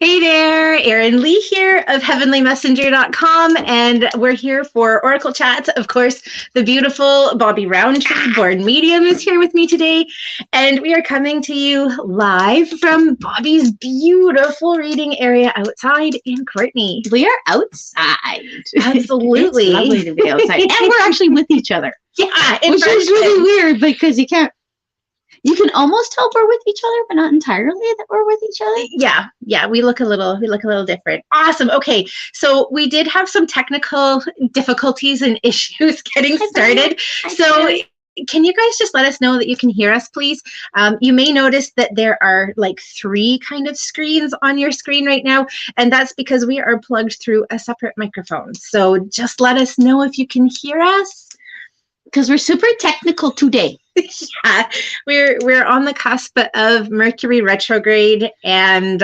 Hey there, Erin Lee here of heavenlymessenger.com, and we're here for Oracle Chats. Of course, the beautiful Bobbi Rowntree, born medium, is here with me today, and we are coming to you live from Bobbi's beautiful reading area outside in Courtney. We are outside. Absolutely. It's lovely to be outside, and we're actually with each other. Yeah, which is really weird because you can almost tell we're with each other, but not entirely that we're with each other. Yeah, we look a little different. Awesome. Okay, so we did have some technical difficulties and issues getting started. So can you guys just let us know that you can hear us, please? You may notice that there are like 3 kind of screens on your screen right now, and that's because we are plugged through a separate microphone. So just let us know if you can hear us. Because we're super technical today. Yeah, we're on the cusp of Mercury Retrograde, and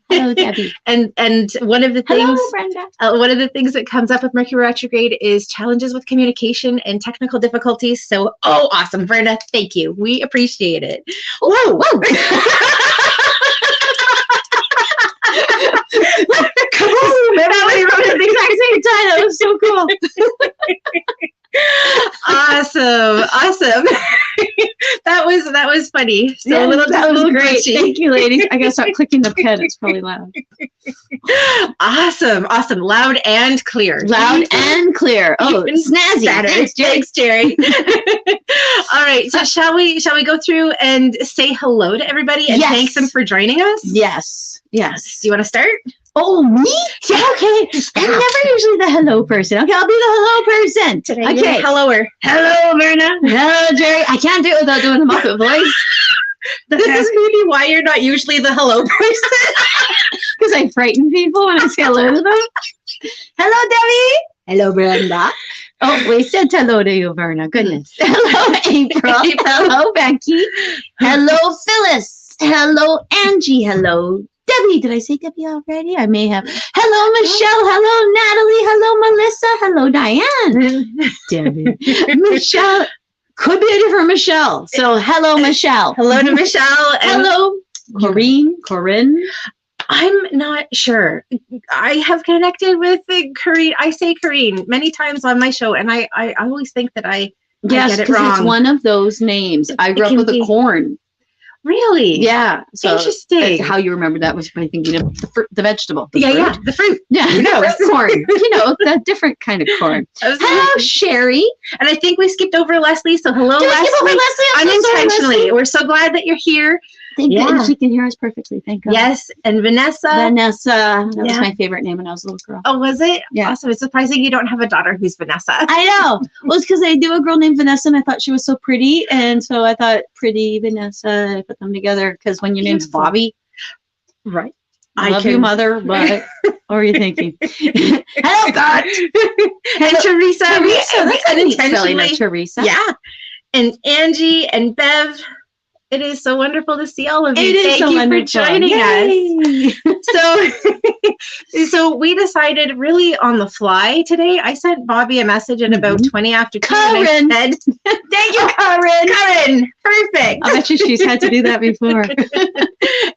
hello, Debbie. and one of the things, hello, Brenda. One of the things that comes up with Mercury Retrograde is challenges with communication and technical difficulties. So, awesome, Brenda, thank you. We appreciate it. Whoa. Kaboom! Everybody wrote at the exact same time. That was so cool. Awesome. that was funny. So yeah, that was great. Glitchy. Thank you, ladies. I gotta stop clicking the pen. It's probably loud. Awesome. Loud and clear. Loud and clear. Oh, snazzy. Thanks, Jerry. All right. So shall we go through and say hello to everybody and thank them for joining us? Yes. Do you want to start? Oh, me? Yeah, okay. I'm never usually the hello person. Okay, I'll be the hello person. Today, okay. Helloer. Hello, Myrna. Hello, Jerry. I can't do it without doing the Muppet voice. This is maybe why you're not usually the hello person. Because I frighten people when I say hello to them. Hello, Debbie. Hello, Brenda. Oh, we said hello to you, Verna. Goodness. Hello, April. Hello, Becky. Hello, Phyllis. Hello, Angie. Hello, Debbie. Did I say Debbie already? I may have. Hello, Michelle. Hello, Natalie. Hello, Melissa. Hello, Diane. Debbie. Michelle. Could be a different Michelle. So, hello, Michelle. Hello to Michelle. Hello, Corinne. I'm not sure. I have connected with Corinne. I say Corinne many times on my show, and I always think that I get it wrong. It's one of those names. I grew up with a corn. Really? Yeah. So interesting. How you remember that was by thinking of the vegetable. The fruit. Yeah, corn. That different kind of corn. Hello, Sherry. And I think we skipped over Leslie. So hello, Leslie. Leslie. Over Leslie? Unintentionally. Leslie. We're so glad that you're here. Thank you. She can hear us perfectly. Thank God. Yes. And Vanessa. That was my favorite name when I was a little girl. Oh, was it? Yeah. Awesome. It's surprising you don't have a daughter who's Vanessa. I know. Well, it's because I do a girl named Vanessa, and I thought she was so pretty. And so I thought pretty Vanessa, I put them together. Because when your name's Bobbi. Right. I love you, mother, but what are you thinking? Hello, God. And Teresa. That's unintentionally. Teresa. Yeah. And Angie and Bev. It is so wonderful to see all of you. Thank you for joining us. So we decided really on the fly today. I sent Bobbi a message at about 20 after 2. Karen. Thank you, Karen. Karen. Perfect. I bet you she's had to do that before.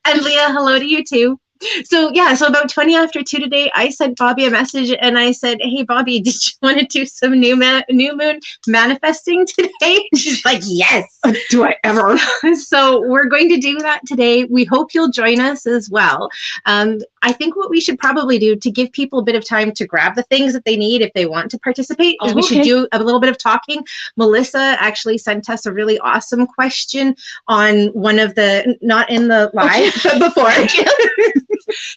And Leah, hello to you too. So about 20 after 2 today, I sent Bobbi a message and I said, hey, Bobbi, did you want to do some new moon manifesting today? She's like, yes. Do I ever? So we're going to do that today. We hope you'll join us as well. I think what we should probably do to give people a bit of time to grab the things that they need if they want to participate is we should do a little bit of talking. Melissa actually sent us a really awesome question on one of the, not in the live, but before.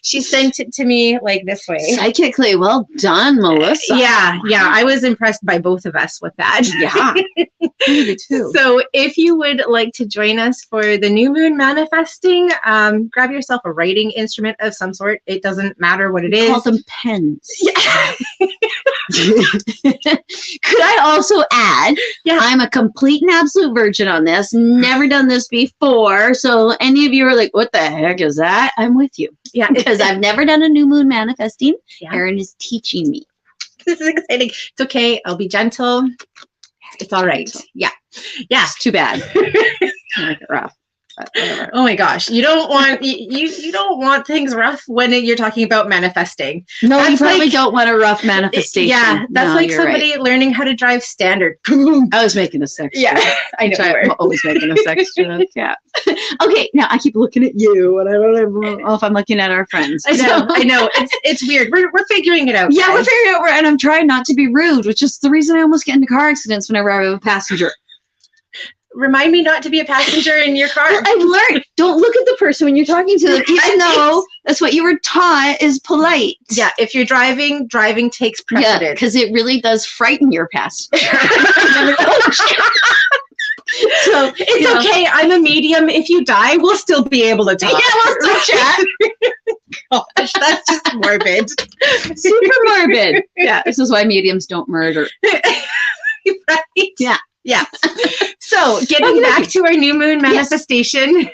She sent it to me like this way. Psychically, well done, Melissa. Yeah, I was impressed by both of us with that. Yeah, me too. So if you would like to join us for the new moon manifesting, grab yourself a writing instrument of some sort. It doesn't matter what it is. Call them pens. Yeah. Could I also add, I'm a complete and absolute virgin on this. Never done this before. So any of you are like, what the heck is that? I'm with you. Yeah. Because I've never done a new moon manifesting. Yeah. Erin is teaching me. This is exciting. It's okay. I'll be gentle. It's all right. Yeah. It's too bad. I like it rough. but whatever. Oh my gosh, you don't want things rough when you're talking about manifesting. No, That's you probably like- don't want a rough manifestation. Yeah, that's No, like you're somebody learning how to drive standard. I was making a sex joke. Yeah, I know. you I'm were. always making a sex joke. Yeah. Okay, now I keep looking at you, and I don't know if I'm looking at our friends. I know. It's weird. We're figuring it out. Yeah, we're guys. figuring it out, and I'm trying not to be rude, which is the reason I almost get into car accidents whenever I have a passenger. Remind me not to be a passenger in your car. Well, I've learned, don't look at the person when you're talking to them, even though that's what you were taught is polite. Yeah, if you're driving takes Yeah, precedence. because it really does frighten your passenger. So It's okay. I'm a medium. If you die, we'll still be able to talk. Yeah, we'll still chat. Gosh, that's just morbid. Super morbid. Yeah, this is why mediums don't murder. Right? Yeah. Yeah. So getting back to our new moon manifestation,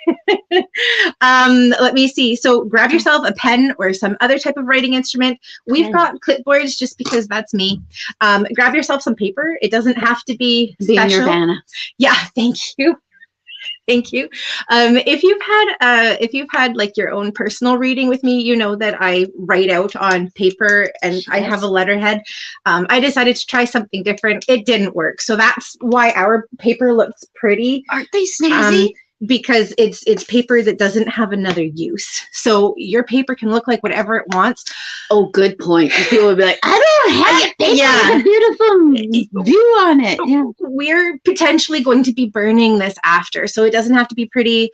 let me see. So grab yourself a pen or some other type of writing instrument. We've got clipboards just because that's me. Grab yourself some paper. It doesn't have to be special. Nirvana. Yeah, thank you. Thank you. If you've had like your own personal reading with me, you know that I write out on paper and I have a letterhead. I decided to try something different. It didn't work. So that's why our paper looks pretty. Aren't they snazzy? Because it's paper that doesn't have another use. So your paper can look like whatever it wants. Oh, good point. People would be like, I don't have paper Yeah. with a beautiful view on it. Yeah. We're potentially going to be burning this after, so it doesn't have to be pretty.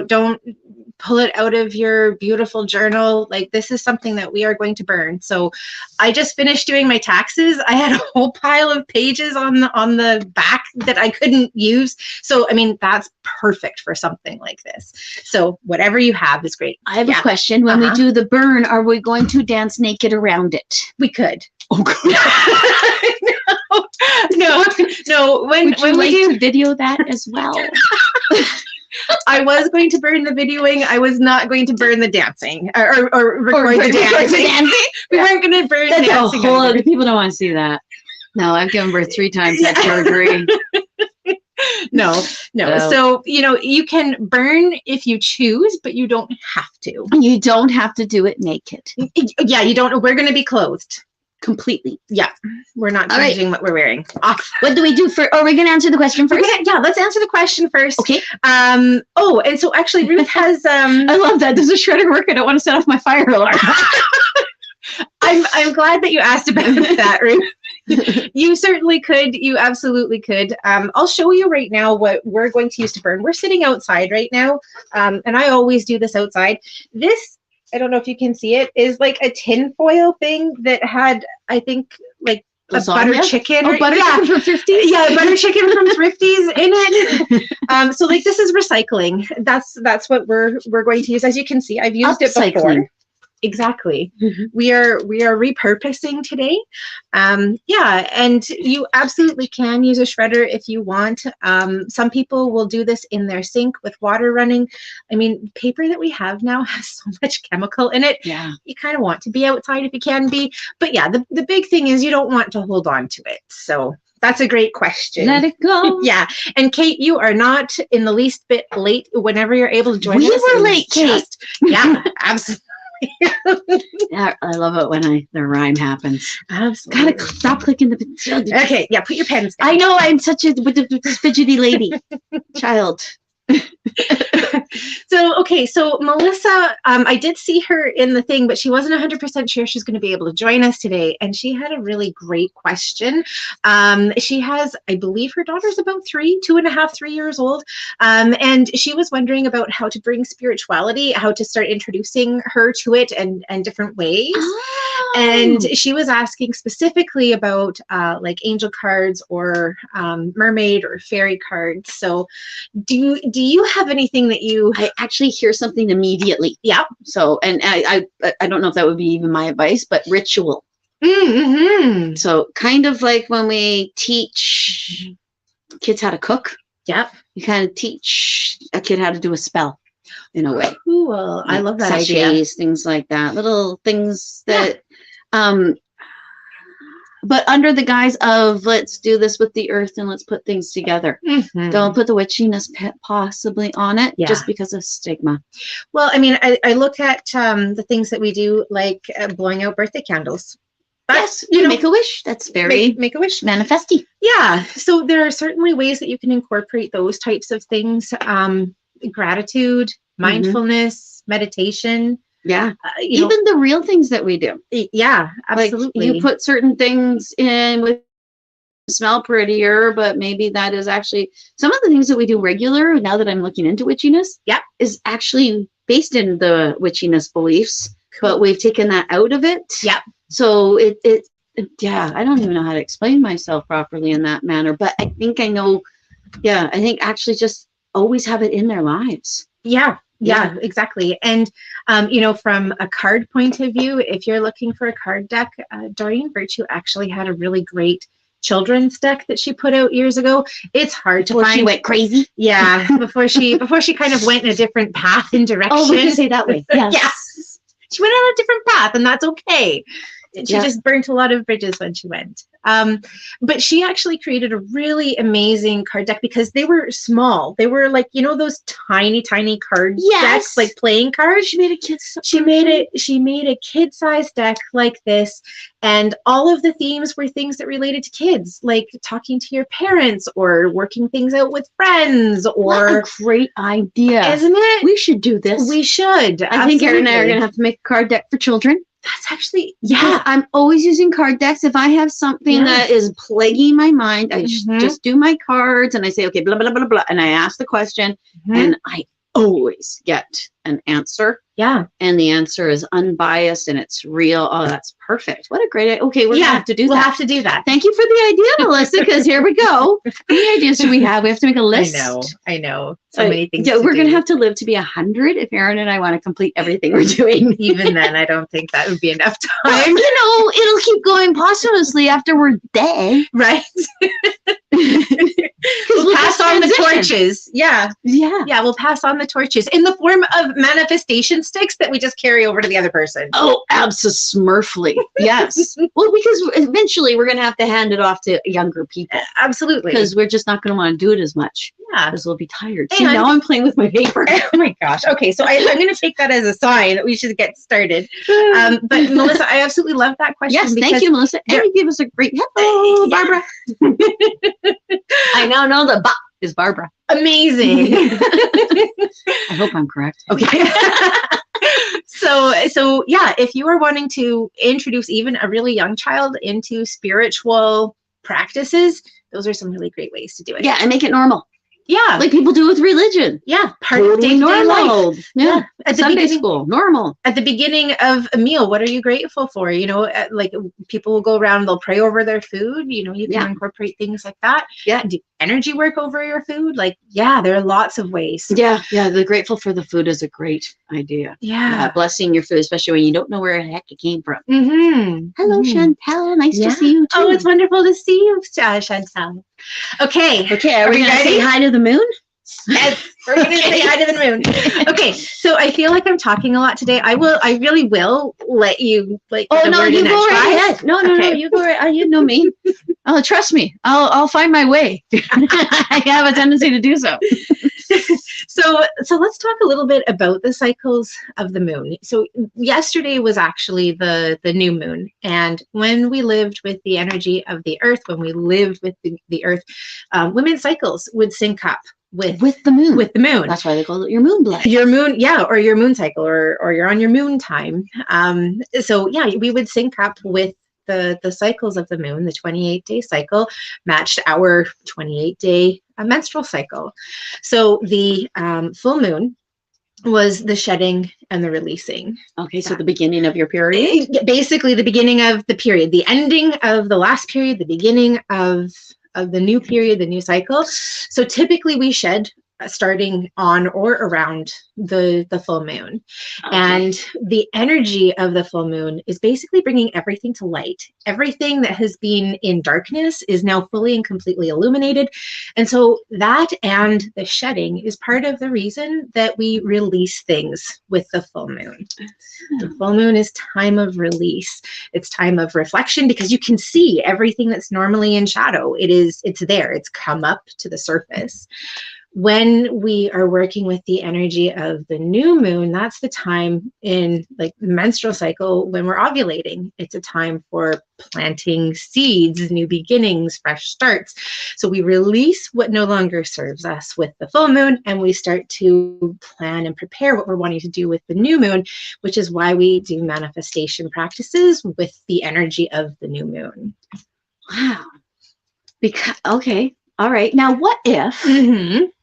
Don't pull it out of your beautiful journal. Like, this is something that we are going to burn. So I just finished doing my taxes. I had a whole pile of pages on the back that I couldn't use. So I mean, that's perfect for something like this. So whatever you have is great. I have a question. When we do the burn, are we going to dance naked around it? We could. Oh, No. When Would you we like do to video that as well? I was going to burn the videoing. I was not going to burn the dancing or record the dancing. We weren't going to burn That's dancing. a whole other, people don't want to see that. No, I've given birth 3 times. Had surgery. No. No. So, you can burn if you choose, but you don't have to. You don't have to do it naked. Yeah, you don't. We're going to be clothed. Completely. Yeah. We're not All right. changing what we're wearing. Awesome. What do we do for? Are we going to answer the question first? Let's answer the question first. Okay. And so actually Ruth has I love that. Does a shredder work? I don't want to set off my fire alarm. I'm glad that you asked about that, Ruth. You certainly could. You absolutely could. I'll show you right now what we're going to use to burn. We're sitting outside right now, and I always do this outside. This, I don't know if you can see it, is like a tin foil thing that had, I think, like a butter chicken. Oh, butter chicken from Thrifties? Yeah, butter chicken from Thrifties in it. So like, this is recycling. That's what we're going to use. As you can see, I've used it before. Exactly. Mm-hmm. We are repurposing today. And you absolutely can use a shredder if you want. Some people will do this in their sink with water running. I mean, paper that we have now has so much chemical in it. Yeah. You kind of want to be outside if you can be. But yeah, the big thing is you don't want to hold on to it. So that's a great question. Let it go. Yeah. And Kate, you are not in the least bit late whenever you're able to join us. We were late, Kate. Yeah, absolutely. Yeah, I love it when the rhyme happens. Absolutely. Gotta stop clicking the. Okay, yeah, put your pens down. I know I'm such a fidgety lady. Child. So Melissa, I did see her in the thing, but she wasn't 100% sure she's going to be able to join us today. And she had a really great question. She has, I believe her daughter's about 2.5, 3 years old. And she was wondering about how to bring spirituality, how to start introducing her to it and different ways. Oh. And she was asking specifically about like angel cards or mermaid or fairy cards. So do you have anything that you... I actually hear something immediately. Yeah. So, and I don't know if that would be even my advice, but ritual. Mm-hmm. So kind of like when we teach kids how to cook. Yeah. You kind of teach a kid how to do a spell in a way. Cool. I love that sachets, idea. things like that. Little things that, but under the guise of let's do this with the earth and let's put things together. Mhm. Don't put the witchiness possibly on it just Yeah. because of stigma. Well, I mean, I look at the things that we do, like blowing out birthday candles. Yes, you make a wish. That's very make a wish. manifesty. Yeah. So there are certainly ways that you can incorporate those types of things. Gratitude, mindfulness, meditation. Yeah. You know, Even the real things that we do. yeah, absolutely. Like you put certain things in with smell prettier, but maybe that is actually some of the things that we do regular. Now that I'm looking into witchiness, is actually based in the witchiness beliefs, but we've taken that out of it. Yeah. So yeah, I don't even know how to explain myself properly in that manner, but I think I know. Yeah, I think actually just always have it in their lives. Yeah, exactly. And, you know, from a card point of view, if you're looking for a card deck, Doreen Virtue actually had a really great children's deck that she put out years ago. It's hard to find. Before she went crazy? Yeah, before she kind of went in a different path and direction. Oh, we can say that way. Yes. Yes. She went on a different path, and that's okay. She just burnt a lot of bridges when she went. But she actually created a really amazing card deck because they were small. They were like, you know, those tiny card decks, like playing cards. She made a kid-sized deck like this, and all of the themes were things that related to kids, like talking to your parents or working things out with friends. Or what a great idea, isn't it? We should do this. We should. I think Erin and I are going to have to make a card deck for children. That's actually, I'm always using card decks. If I have something that is plaguing my mind, I just do my cards and I say, okay, blah, blah, blah, blah. And I ask the question and I always get an answer. Yeah. And the answer is unbiased and it's real. Oh, that's perfect. What a great idea. Okay, we're going to have to do that. We'll have to do that. Thank you for the idea, Melissa, because here we go. How many ideas do we have? We have to make a list. I know. So many things. Yeah, we're going to have to live to be 100 if Erin and I want to complete everything we're doing. Even then, I don't think that would be enough time. Well, you know, it'll keep going posthumously after we're dead. Right. We'll pass on the torches. Yeah. We'll pass on the torches in the form of manifestation sticks that we just carry over to the other person. Oh, absolutely. Yes. Well, because eventually we're going to have to hand it off to younger people. Absolutely. Because we're just not going to want to do it as much. Yeah. Because we'll be tired. See, now I'm playing with my paper. Oh my gosh. Okay. So I'm going to take that as a sign that we should get started. But Melissa, I absolutely love that question. Yes. Thank you, Melissa. And you give us a great, hello, Barbara. I now know the ba is Barbara. Amazing. I hope I'm correct. Okay. So yeah, if you are wanting to introduce even a really young child into spiritual practices, those are some really great ways to do it. Yeah, and make it normal. Yeah. Like people do with religion. Yeah. Part of day-to-day normal life. Yeah. At Sunday school, normal. At the beginning of a meal, what are you grateful for? You know, like people will go around, they'll pray over their food. You know, you can incorporate things like that. Yeah. Do energy work over your food. Like, yeah, there are lots of ways. Yeah. Yeah. The grateful for the food is a great idea. Yeah. Blessing your food, especially when you don't know where the heck it came from. Hello, Chantel. Nice to see you too. Oh, it's wonderful to see you, Chantel. Okay. Are we going to say hi to the moon? Yes, we're going to say hi to the moon. Okay, so I feel like I'm talking a lot today. I really will let you like. Oh no, you go right ahead. No, you go right. You know me. Oh, trust me. I'll find my way. I have a tendency to do so. So let's talk a little bit about the cycles of the moon. So yesterday was actually the new moon, and when we lived with the energy of the earth, when we lived with the earth, women's cycles would sync up with the moon. With the moon. That's why they call it your moon blood. Your moon, yeah, or your moon cycle, or you're on your moon time. So yeah, we would sync up with the cycles of the moon. The 28-day cycle matched our 28-day menstrual cycle. So the full moon was the shedding and the releasing. Okay, so the beginning of your period? Basically the beginning of the period, the ending of the last period, the beginning of the new period, the new cycle. So typically we shed starting on or around the full moon. Okay. And the energy of the full moon is basically bringing everything to light. Everything that has been in darkness is now fully and completely illuminated. And so that and the shedding is part of the reason that we release things with the full moon. The full moon is time of release. It's time of reflection, because you can see everything that's normally in shadow. It's there. It's come up to the surface. When we are working with the energy of the new moon, that's the time in like the menstrual cycle when we're ovulating. It's a time for planting seeds, new beginnings, fresh starts. So we release what no longer serves us with the full moon, and we start to plan and prepare what we're wanting to do with the new moon, which is why we do manifestation practices with the energy of the new moon. Wow. Okay. All right. Now, what if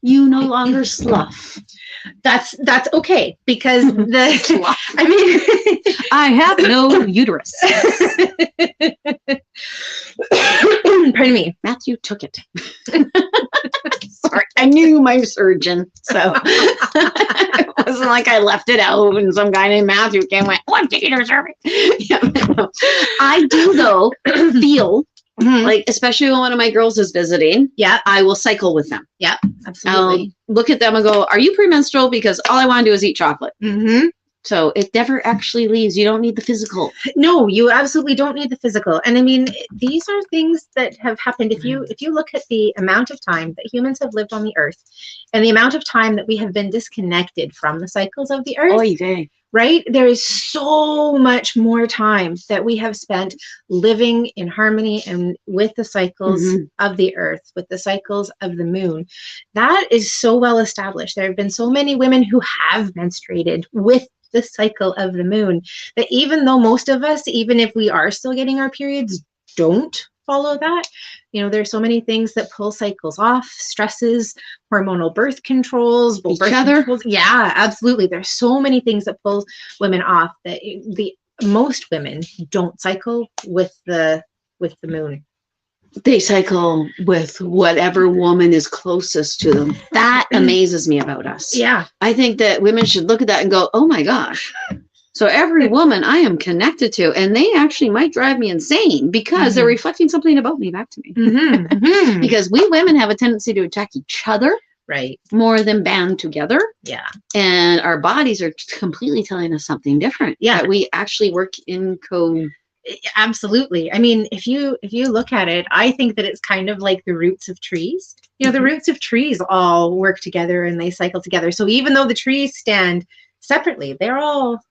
you no longer slough? That's okay, because I have no uterus. Pardon me. Matthew took it. Sorry, I knew my surgeon, so it wasn't like I left it out and some guy named Matthew came and went, "What uterus surgery?" Yeah, no. I do though feel. Like, especially when one of my girls is visiting, I will cycle with them. Yeah, absolutely. I'll look at them and go, "Are you premenstrual?" Because all I want to do is eat chocolate. So it never actually leaves. You don't need the physical. No, you absolutely don't need the physical. And I mean, these are things that have happened. If you look at the amount of time that humans have lived on the earth and the amount of time that we have been disconnected from the cycles of the earth, right? There is so much more time that we have spent living in harmony and with the cycles of the earth, with the cycles of the moon. That is so well established. There have been so many women who have menstruated with the cycle of the moon that even though most of us, even if we are still getting our periods, don't follow that. You know, there's so many things that pull cycles off, stresses, hormonal birth controls, controls. Yeah, absolutely. There's so many things that pull women off that most women don't cycle with the moon. They cycle with whatever woman is closest to them. That amazes me about us. Yeah. I think that women should look at that and go, "Oh my gosh." So every woman I am connected to, and they actually might drive me insane because they're reflecting something about me back to me. Because we women have a tendency to attack each other, right, more than band together. Yeah. And our bodies are completely telling us something different. Yeah. That we actually work in code. Absolutely. I mean, if you look at it, I think that it's kind of like the roots of trees. You know, the roots of trees all work together and they cycle together. So even though the trees stand separately, they're all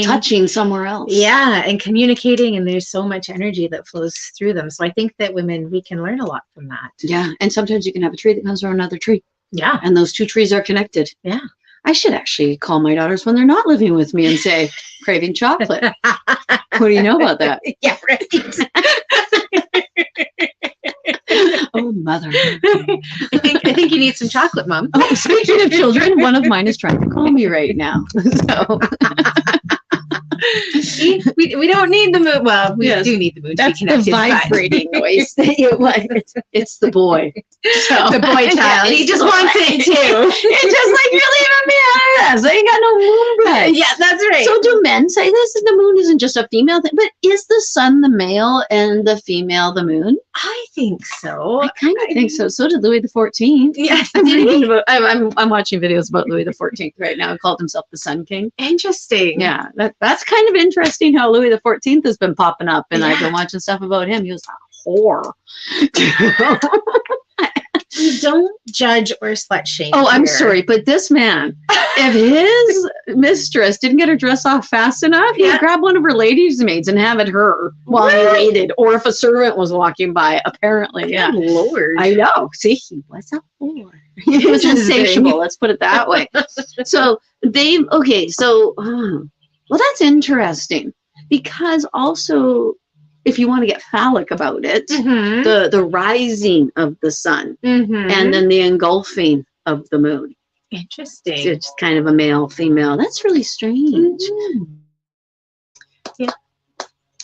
touching somewhere else. Yeah, and communicating, and there's so much energy that flows through them. So I think that women, we can learn a lot from that. Yeah, and sometimes you can have a tree that comes from another tree. Yeah. And those two trees are connected. Yeah. I should actually call my daughters when they're not living with me and say, "Craving chocolate." What do you know about that? Yeah, right. Oh, mother. I think you need some chocolate, Mom. Oh, speaking of children, one of mine is trying to call me right now. So we don't need the moon. Well, we do need the moon. That's the vibrating noise. It's the boy. So, the boy child. He just wants it too. It's just like, "You're leaving me out of this. I ain't got no moon bread." Yeah, that's right. So do men say this? The moon isn't just a female thing, but is the sun the male and the female the moon? I think so. I kind of think so. So did Louis XIV. Yes. I'm watching videos about Louis XIV right now. He called himself the Sun King. Interesting. Yeah, that's kind of interesting how Louis XIV has been popping up, and I've been watching stuff about him. He was a whore. We don't judge or slut shame. Oh, I'm sorry, but this man, if his mistress didn't get her dress off fast enough, he'd grab one of her ladies' maids and have it her while he waited, or if a servant was walking by. Apparently, yeah. Good Lord, I know. See, he was a whore. He was insatiable. Let's put it that way. So well, that's interesting, because also, if you want to get phallic about it, the rising of the sun and then the engulfing of the moon. Interesting. It's kind of a male, female. That's really strange. Yeah.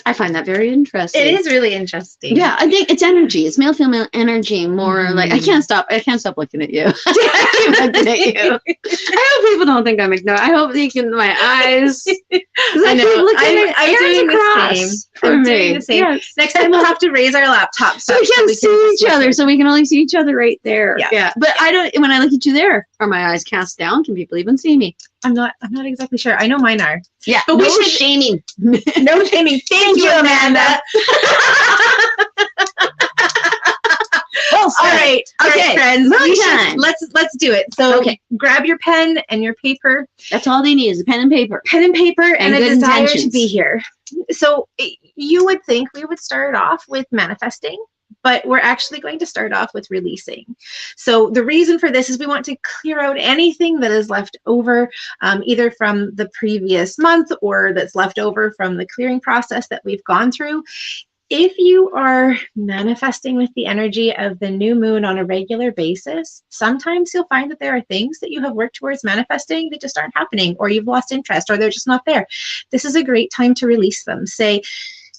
I find that very interesting. It is really interesting. Yeah, I think it's energy. It's male female energy more like I can't stop looking at you. I keep looking at you. I hope people don't think I'm ignoring. I hope they can my eyes. I know. I'm doing the same. I'm doing the same. Yes. Next time we'll have to raise our laptops so we can see each other. So we can only see each other right there. Yeah. But I don't. When I look at you there, are my eyes cast down? Can people even see me? I'm not exactly sure. I know mine are. Yeah. But no shaming. No shaming. Thank you, Amanda. Well, all right, friends. Let's do it. So grab your pen and your paper. That's all they need is a pen and paper. Pen and paper and a desire intentions. To be here. So you would think we would start off with manifesting, but we're actually going to start off with releasing. So the reason for this is we want to clear out anything that is left over, either from the previous month or that's left over from the clearing process that we've gone through. If you are manifesting with the energy of the new moon on a regular basis, sometimes you'll find that there are things that you have worked towards manifesting that just aren't happening, or you've lost interest, or they're just not there. This is a great time to release them. Say,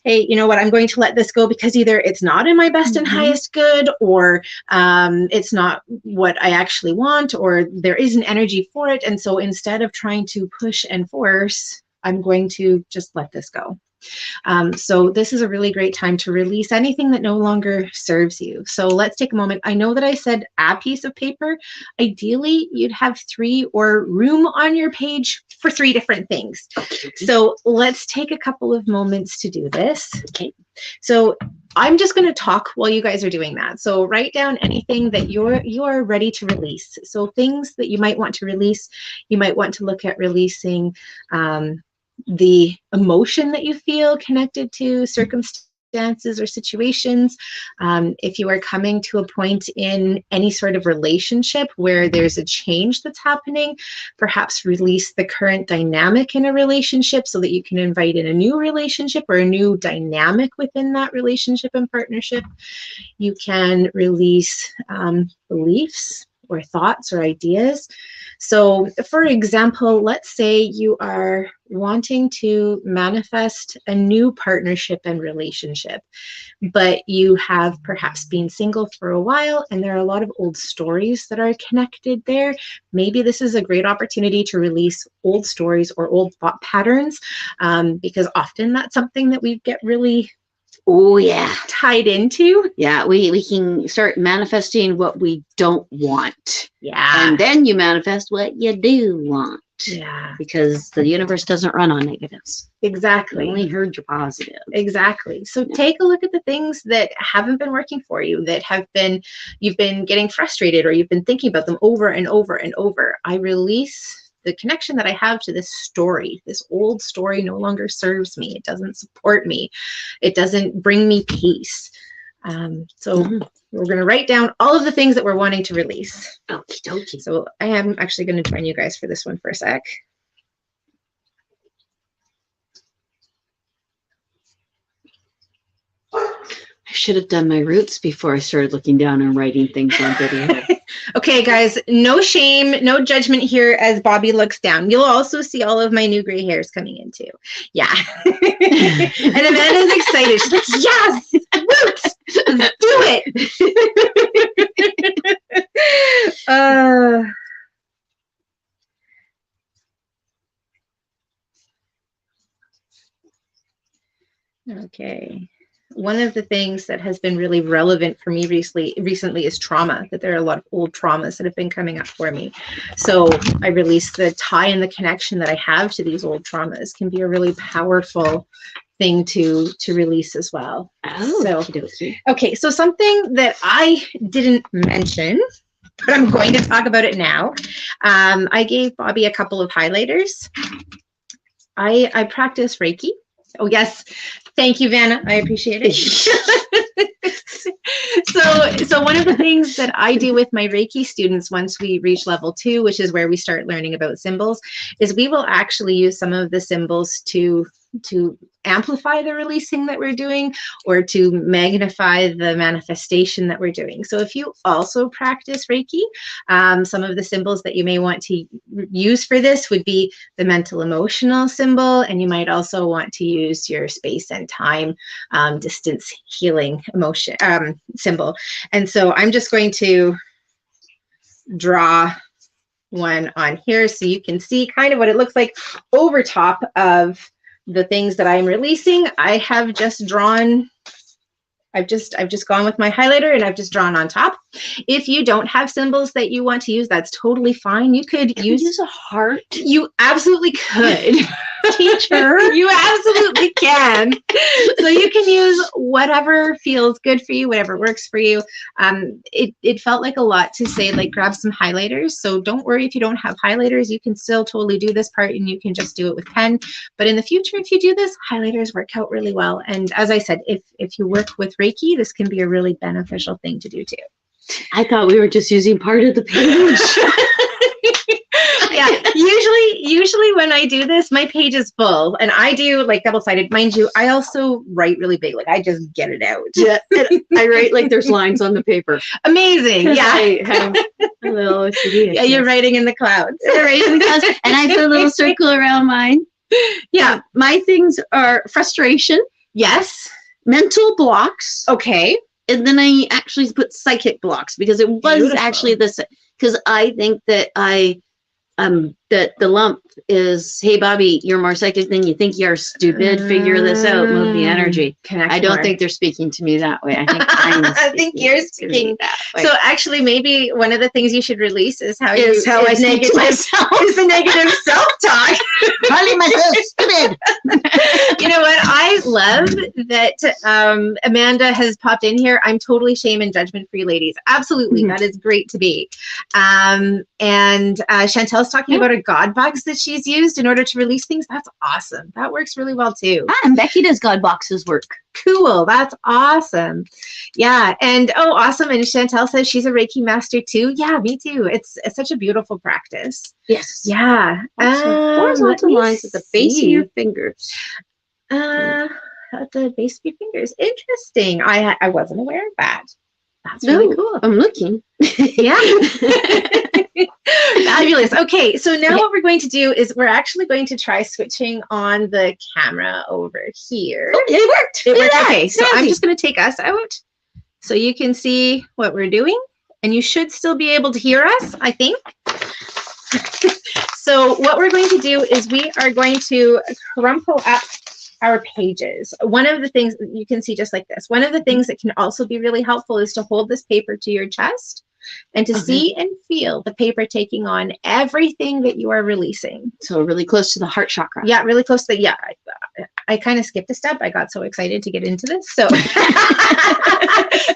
hey, you know what, I'm going to let this go because either it's not in my best and highest good, or it's not what I actually want, or there isn't energy for it. And so instead of trying to push and force, I'm going to just let this go. So this is a really great time to release anything that no longer serves you. So let's take a moment. I know that I said a piece of paper. Ideally, you'd have 3 or room on your page for 3 different things. So let's take a couple of moments to do this. Okay. So I'm just going to talk while you guys are doing that. So write down anything that you are ready to release. So things that you might want to release. You might want to look at releasing the emotion that you feel connected to circumstances or situations. If you are coming to a point in any sort of relationship where there's a change that's happening, perhaps release the current dynamic in a relationship so that you can invite in a new relationship or a new dynamic within that relationship and partnership. You can release beliefs or thoughts or ideas. So for example, let's say you are wanting to manifest a new partnership and relationship, but you have perhaps been single for a while and there are a lot of old stories that are connected there. Maybe this is a great opportunity to release old stories or old thought patterns, because often that's something that we get really tied into. Yeah, we can start manifesting what we don't want. Yeah. And then you manifest what you do want. Yeah. Because the universe doesn't run on negatives. Exactly. It only heard your positive. Exactly. So take a look at the things that haven't been working for you, that you've been getting frustrated, or you've been thinking about them over and over and over. I release the connection that I have to this story. This old story no longer serves me. It doesn't support me. It doesn't bring me peace. So we're going to write down all of the things that we're wanting to release. Okie dokie. So I am actually going to join you guys for this one for a sec. I should have done my roots before I started looking down and writing things on video. Okay, guys, no shame, no judgment here as Bobbi looks down. You'll also see all of my new gray hairs coming in too. Yeah. And Amanda's excited. She's like, yes, roots, let's do it. Okay. One of the things that has been really relevant for me recently is trauma, that there are a lot of old traumas that have been coming up for me. So I released the tie and the connection that I have to these old traumas can be a really powerful thing to release as well. Oh, so, okay, so something that I didn't mention, but I'm going to talk about it now. I gave Bobbi a couple of highlighters. I practice Reiki. Oh, yes. Thank you, Vanna. I appreciate it. So one of the things that I do with my Reiki students once we reach level 2, which is where we start learning about symbols, is we will actually use some of the symbols to amplify the releasing that we're doing or to magnify the manifestation that we're doing. So if you also practice Reiki, some of the symbols that you may want to use for this would be the mental emotional symbol, and you might also want to use your space and time distance healing emotion symbol. And so I'm just going to draw one on here so you can see kind of what it looks like over top of the things that I'm releasing. I have just drawn, I've just gone with my highlighter and I've just drawn on top. If you don't have symbols that you want to use, that's totally fine. You could use a heart. You absolutely could. Teacher. You absolutely can. So you can use whatever feels good for you, whatever works for you. It felt like a lot to say, like, grab some highlighters. So don't worry if you don't have highlighters. You can still totally do this part and you can just do it with pen. But in the future, if you do this, highlighters work out really well. And as I said, if you work with Reiki, this can be a really beneficial thing to do too. I thought we were just using part of the page. Yeah, usually when I do this, my page is full, and I do like double-sided. Mind you, I also write really big. Like, I just get it out. Yeah, I write like there's lines on the paper. Amazing. Yeah. I have a little OCD. Yeah, you're writing in the clouds. And I put a little circle around mine. Yeah. My things are frustration. Yes. Mental blocks. Okay. And then I actually put psychic blocks because it was Beautiful. actually this, because I think that that the lump is, hey, Bobbi, you're more psychic than you think you're. Stupid. Figure this out. Move the energy. I don't think they're speaking to me that way. I think I think you're speaking that way. So actually, maybe one of the things you should release is how I speak to myself. Is the negative self-talk. Calling myself stupid. You know what? I love that Amanda has popped in here. I'm totally shame and judgment-free, ladies. Absolutely. Mm-hmm. That is great to be. And Chantel's talking about a God box that she's used in order to release things. That's awesome. That works really well too. And Becky does God boxes work. Cool. That's awesome. Yeah. And oh, awesome. And Chantel says she's a Reiki master too. Yeah, me too. It's such a beautiful practice. Yes. Yeah. Horizontal lines at the base of your fingers. At the base of your fingers. Interesting. I wasn't aware of that. That's really cool. I'm looking. Yeah. Fabulous. Okay, so now what we're going to do is we're actually going to try switching on the camera over here. Oh, it worked. It worked. Okay, so I'm just going to take us out so you can see what we're doing, and you should still be able to hear us, I think. So what we're going to do is we are going to crumple up our pages. One of the things that you can see just like this, one of the things that can also be really helpful is to hold this paper to your chest and to see and feel the paper taking on everything that you are releasing. So really close to the heart chakra. Yeah, really close to the, yeah. I kind of skipped a step. I got so excited to get into this. So,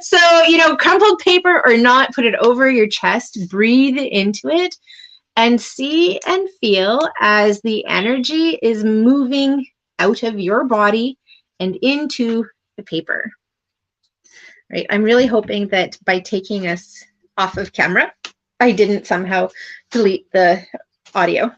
so, you know, crumpled paper or not, put it over your chest, breathe into it and see and feel as the energy is moving out of your body and into the paper. Right? I'm really hoping that by taking us off of camera, I didn't somehow delete the audio.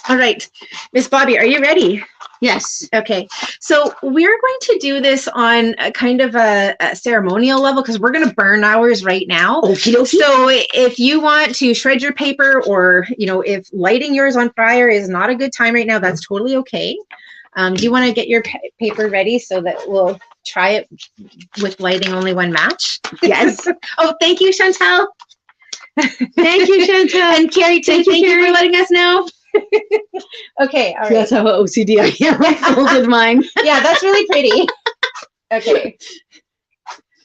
All right, Miss Bobbi, are you ready? Yes. Okay, so we're going to do this on a kind of a ceremonial level because we're going to burn ours right now. Okie dokie. So if you want to shred your paper, or you know, if lighting yours on fire is not a good time right now, that's totally okay. Do you want to get your paper ready so that we'll try it with lighting only one match? Yes. Oh, thank you, Chantel. Thank you, Chantel. And Carrie, too. Thank you for letting us know. Okay, all right. That's how OCD I am. I folded mine. Yeah, that's really pretty. Okay.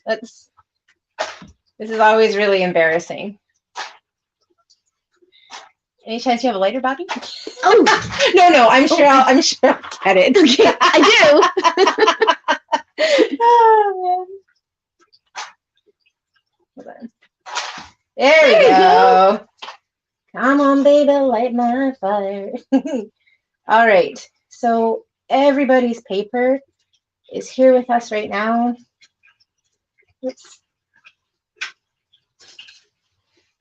This is always really embarrassing. Any chance you have a lighter, Bobbi? Oh no, I'm sure I'll get it. Okay, I do. Oh, man. Hold on. There we go. Come on, baby, light my fire. All right. So everybody's paper is here with us right now. Oops.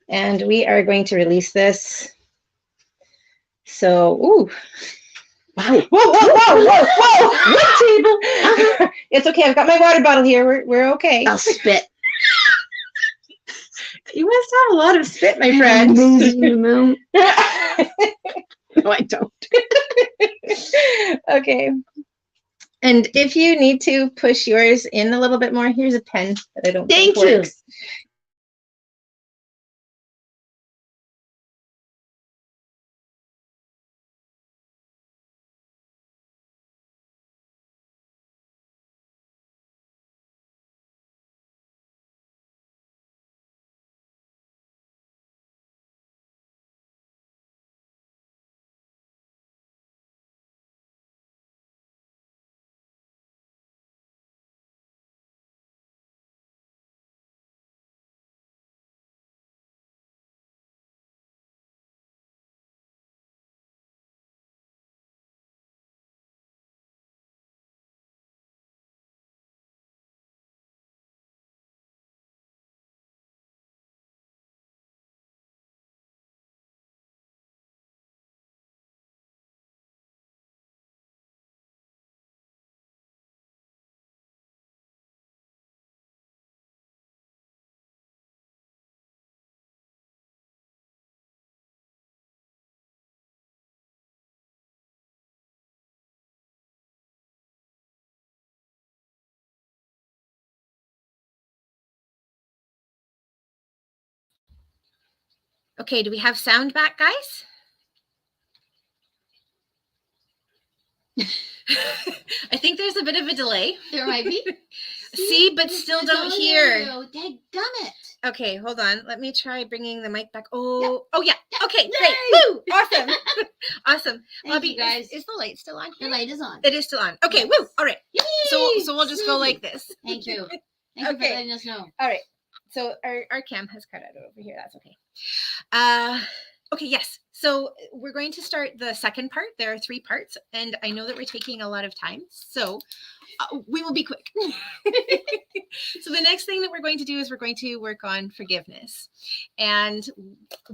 And we are going to release this. So, ooh. Wow. Whoa. It's okay. I've got my water bottle here. We're okay. I'll spit. You must have a lot of spit, my friend. Amazing amount. No, I don't. Okay. And if you need to push yours in a little bit more, here's a pen that I don't think works. Okay, do we have sound back, guys? I think there's a bit of a delay. There might be. See, but still don't hear. Dadgummit. Okay, hold on. Let me try bringing the mic back. Oh, yeah. Okay, Yay! great. Woo! Awesome. Awesome. Thank Bobbi, you, guys. is the light still on here? The light is on. It is still on. Okay, Yes. woo! All right. Yay! So we'll just go like this. Thank you. Thank you for Okay. letting us know. All right. So our cam has cut out over here. That's okay. Okay, yes. So we're going to start the second part. There are 3 parts, and I know that we're taking a lot of time, so we will be quick. So the next thing that we're going to do is we're going to work on forgiveness. And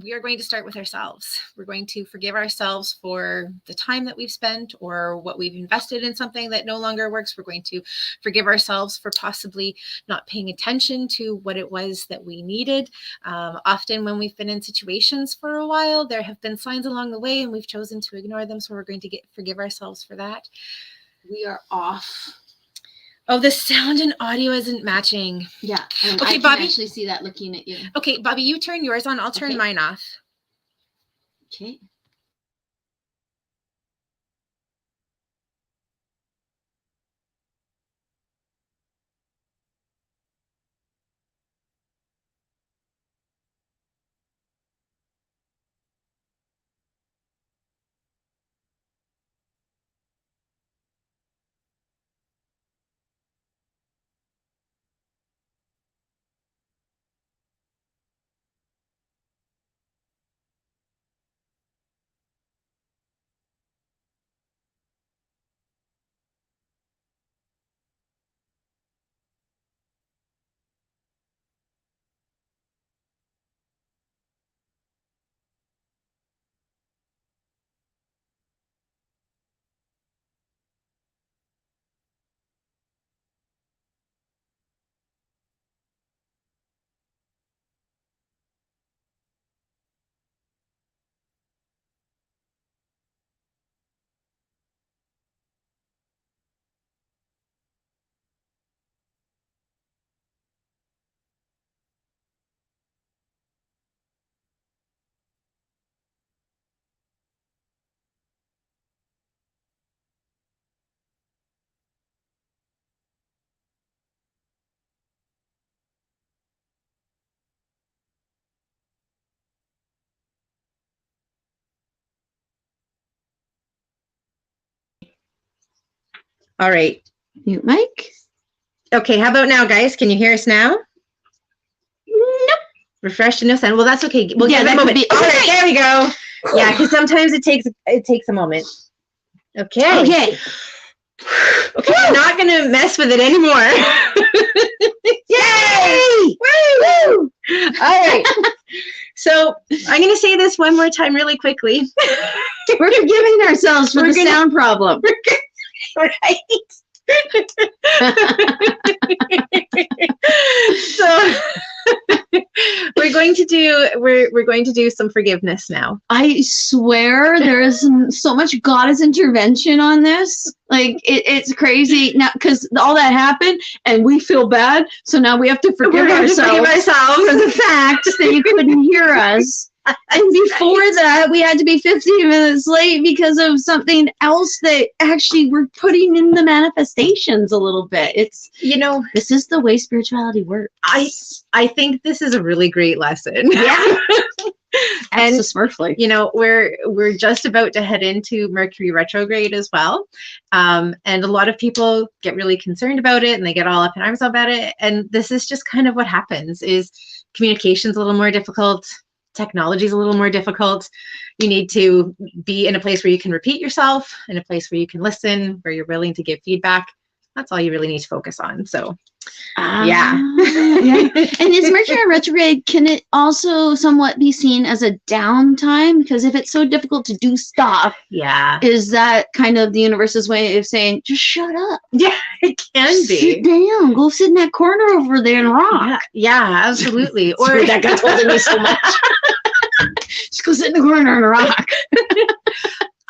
we are going to start with ourselves. We're going to forgive ourselves for the time that we've spent or what we've invested in something that no longer works. We're going to forgive ourselves for possibly not paying attention to what it was that we needed. Often when we've been in situations for a while, there have been signs along the way and we've chosen to ignore them. So we're going to forgive ourselves for that. We are off. Oh, the sound and audio isn't matching. Yeah. Okay, I can Bobbi. actually see that looking at you. Okay, Bobbi, you turn yours on. I'll turn mine off. Okay. All right. Mute mic. Okay, how about now, guys? Can you hear us now? Nope. Refresh and no sound. Well, that's okay. We'll give it a moment. All right, there we go. Yeah, because sometimes it takes a moment. Okay. Okay. Okay, I'm not gonna mess with it anymore. Yay! Woo! All right. So I'm gonna say this one more time really quickly. We're forgiving ourselves for the sound problem. Right. So we're going to do some forgiveness now. I swear there is so much Goddess intervention on this. Like it's crazy now because all that happened and we feel bad. So now we have to forgive ourselves for the fact that you couldn't hear us. And before that, we had to be 15 minutes late because of something else that actually we're putting in the manifestations a little bit. It's, this is the way spirituality works. I think this is a really great lesson. Yeah. And Smurfly. We're just about to head into Mercury Retrograde as well. And a lot of people get really concerned about it and they get all up in arms about it. And this is just kind of what happens is communication's a little more difficult. Technology is a little more difficult. You need to be in a place where you can repeat yourself, in a place where you can listen, where you're willing to give feedback. That's all you really need to focus on. So, yeah. And is Mercury retrograde, can it also somewhat be seen as a downtime? Because if it's so difficult to do stuff, is that kind of the universe's way of saying, just shut up? Yeah, it can be. Sit down. Go sit in that corner over there and rock. Yeah, absolutely. Or that guy told me so much. Just go sit in the corner and rock.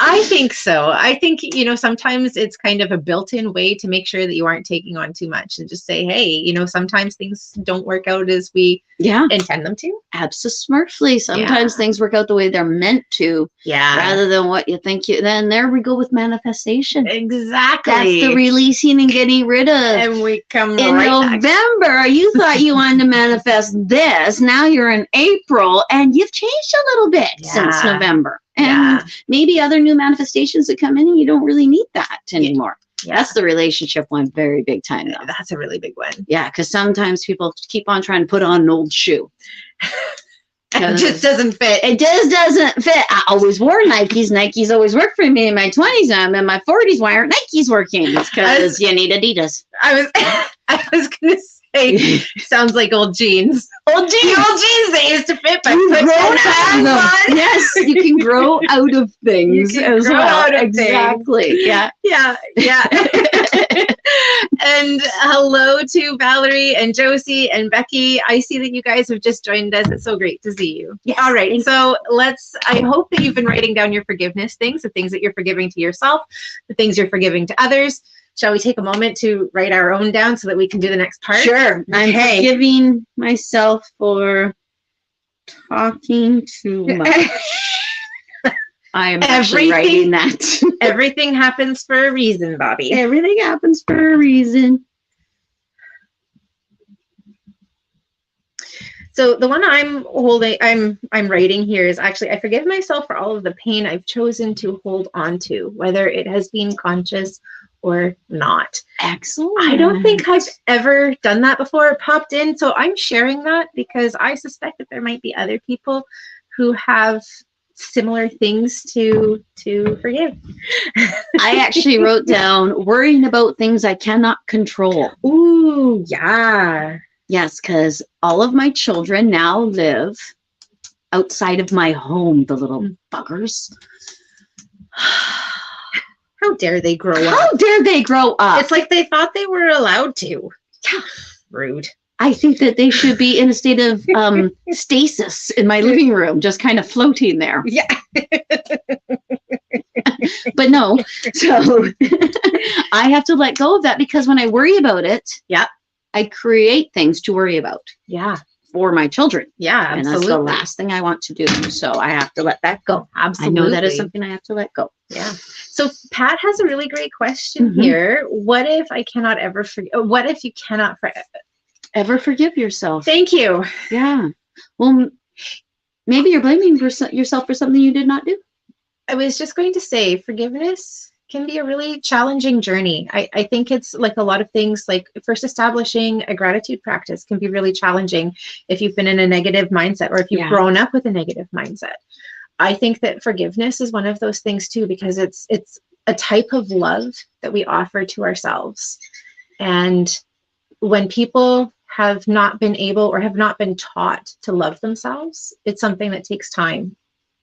I think so. I think, sometimes it's kind of a built-in way to make sure that you aren't taking on too much and just say, hey, sometimes things don't work out as we intend them to. Absolutely. Sometimes things work out the way they're meant to. Yeah. Rather than what you think then there we go with manifestation. Exactly. That's the releasing and getting rid of. And we come in November, you thought you wanted to manifest this. Now you're in April and you've changed a little bit since November. And maybe other new manifestations that come in and you don't really need that anymore. Yeah. That's the relationship one very big time though. That's a really big one. Yeah, because sometimes people keep on trying to put on an old shoe. It just doesn't fit. It just doesn't fit. I always wore Nikes. Nikes always worked for me in my 20s. Now I'm in my 40s. Why aren't Nikes working? It's because you need Adidas. I was going to say, sounds like old jeans. Old jeans they used to fit, but put on. Yes, you can grow out of things as well. Exactly. Yeah. And hello to Valerie and Josie and Becky. I see that you guys have just joined us. It's so great to see you. Yes. All right. So I hope that you've been writing down your forgiveness things, the things that you're forgiving to yourself, the things you're forgiving to others. Shall we take a moment to write our own down so that we can do the next part? Sure. I'm forgiving myself for talking too much. I am actually writing that. Everything happens for a reason, Bobbi. Everything happens for a reason. So the one I'm writing here is actually, I forgive myself for all of the pain I've chosen to hold on to, whether it has been conscious or not. Excellent. I don't think I've ever done that before. It popped in. So I'm sharing that because I suspect that there might be other people who have similar things to forgive. I actually wrote down worrying about things I cannot control. Ooh, yeah. Yes, because all of my children now live outside of my home, the little buggers. How dare they grow up? How dare they grow up? It's like they thought they were allowed to. Rude. I think that they should be in a state of stasis in my living room, just kind of floating there. Yeah. But no, so I have to let go of that because when I worry about it, I create things to worry about. Yeah. For my children. Yeah, absolutely. And that's the last thing I want to do. So I have to let that go. Absolutely. I know that is something I have to let go. Yeah. So Pat has a really great question here. What if I cannot ever forgive? What if you cannot ever forgive yourself? Thank you. Yeah. Well, maybe you're blaming yourself for something you did not do. I was just going to say forgiveness can be a really challenging journey. I think it's like a lot of things, like first establishing a gratitude practice can be really challenging if you've been in a negative mindset or if you've grown up with a negative mindset. I think that forgiveness is one of those things too, because it's a type of love that we offer to ourselves. And when people have not been able or have not been taught to love themselves, it's something that takes time.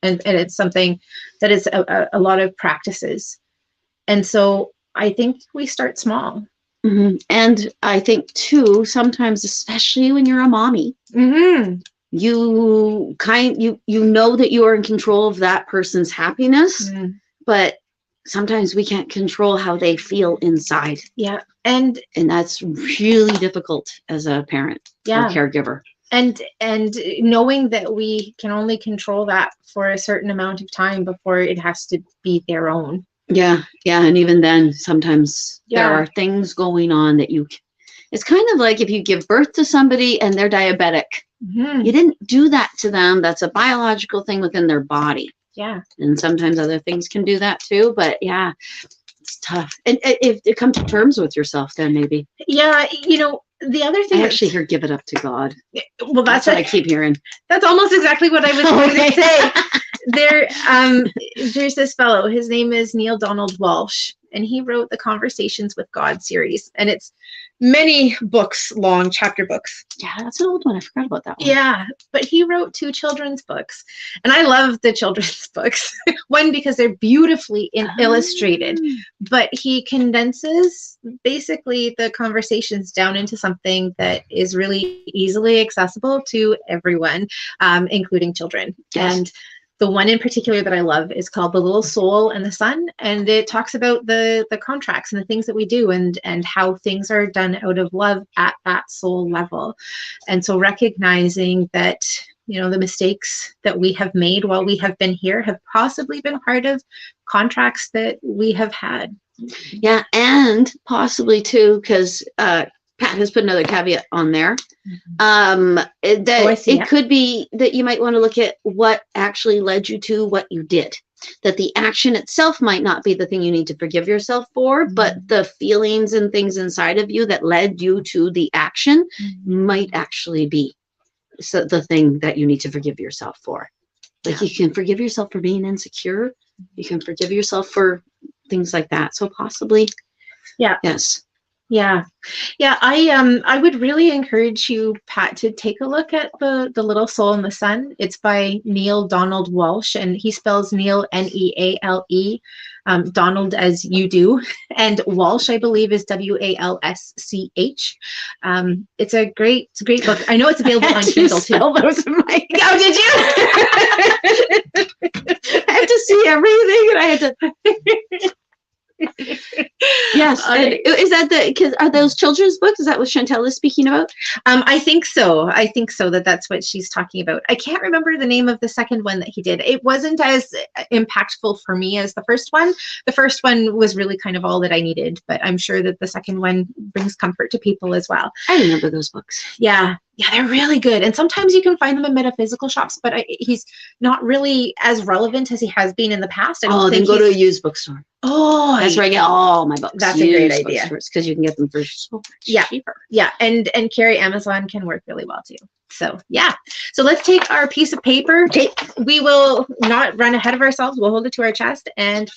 And it's something that is a lot of practices. And so I think we start small. And I think too, sometimes, especially when you're a mommy, you know that you are in control of that person's happiness, but sometimes we can't control how they feel inside. Yeah. And that's really difficult as a parent or caregiver. And knowing that we can only control that for a certain amount of time before it has to be their own. Yeah. And even then, sometimes there are things going on that it's kind of like if you give birth to somebody and they're diabetic. You didn't do that to them. That's a biological thing within their body. Yeah. And sometimes other things can do that too. But yeah, it's tough. And if you come to terms with yourself, then maybe. Yeah. The other thing, I actually hear give it up to God. Well, that's what I keep hearing. That's almost exactly what I was going to say. There's this fellow, his name is Neil Donald Walsh, and he wrote the Conversations with God series, and it's many books long, chapter books. Yeah, that's an old one. I forgot about that one. Yeah, but he wrote 2 children's books, and I love the children's books. One, because they're beautifully illustrated, but he condenses basically the conversations down into something that is really easily accessible to everyone, including children. Yes. And the one in particular that I love is called The Little Soul and the Sun, and it talks about the contracts and the things that we do and how things are done out of love at that soul level. And so recognizing that, the mistakes that we have made while we have been here have possibly been part of contracts that we have had. Yeah, and possibly too, because Pat has put another caveat on there. It could be that you might want to look at what actually led you to what you did. That the action itself might not be the thing you need to forgive yourself for, but the feelings and things inside of you that led you to the action might actually be the thing that you need to forgive yourself for. Like you can forgive yourself for being insecure. You can forgive yourself for things like that. So possibly, yes. Yeah. I would really encourage you, Pat, to take a look at the Little Soul and the Sun. It's by Neil Donald Walsh, and he spells Neil Neale, Donald as you do, and Walsh, I believe, is Walsch. It's a great book. I know it's available on Kindle too. Those in my Oh, did you? I have to see everything, and I had to. Yes. Is that because are those children's books? Is that what Chantel is speaking about? I think so. That's what she's talking about. I can't remember the name of the second one that he did. It wasn't as impactful for me as the first one. The first one was really kind of all that I needed, but I'm sure that the second one brings comfort to people as well. I remember those books. Yeah, they're really good. And sometimes you can find them in metaphysical shops, but he's not really as relevant as he has been in the past. Then go to a used bookstore. Oh, that's where I get all my books. That's a great idea. Because you can get them for so much cheaper. Yeah, and Carrie, Amazon can work really well too. So yeah. So let's take our piece of paper. We will not run ahead of ourselves. We'll hold it to our chest, and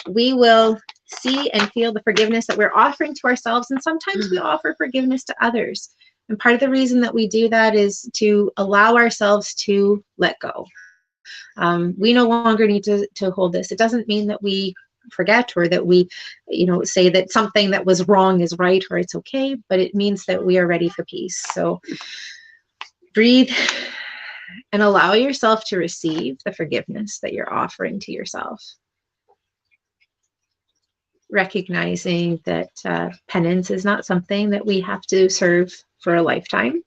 we will see and feel the forgiveness that we're offering to ourselves. And sometimes we offer forgiveness to others. And part of the reason that we do that is to allow ourselves to let go. We no longer need to hold this. It doesn't mean that we forget or that we, say that something that was wrong is right or it's okay, but it means that we are ready for peace. So breathe and allow yourself to receive the forgiveness that you're offering to yourself. Recognizing that penance is not something that we have to serve for a lifetime,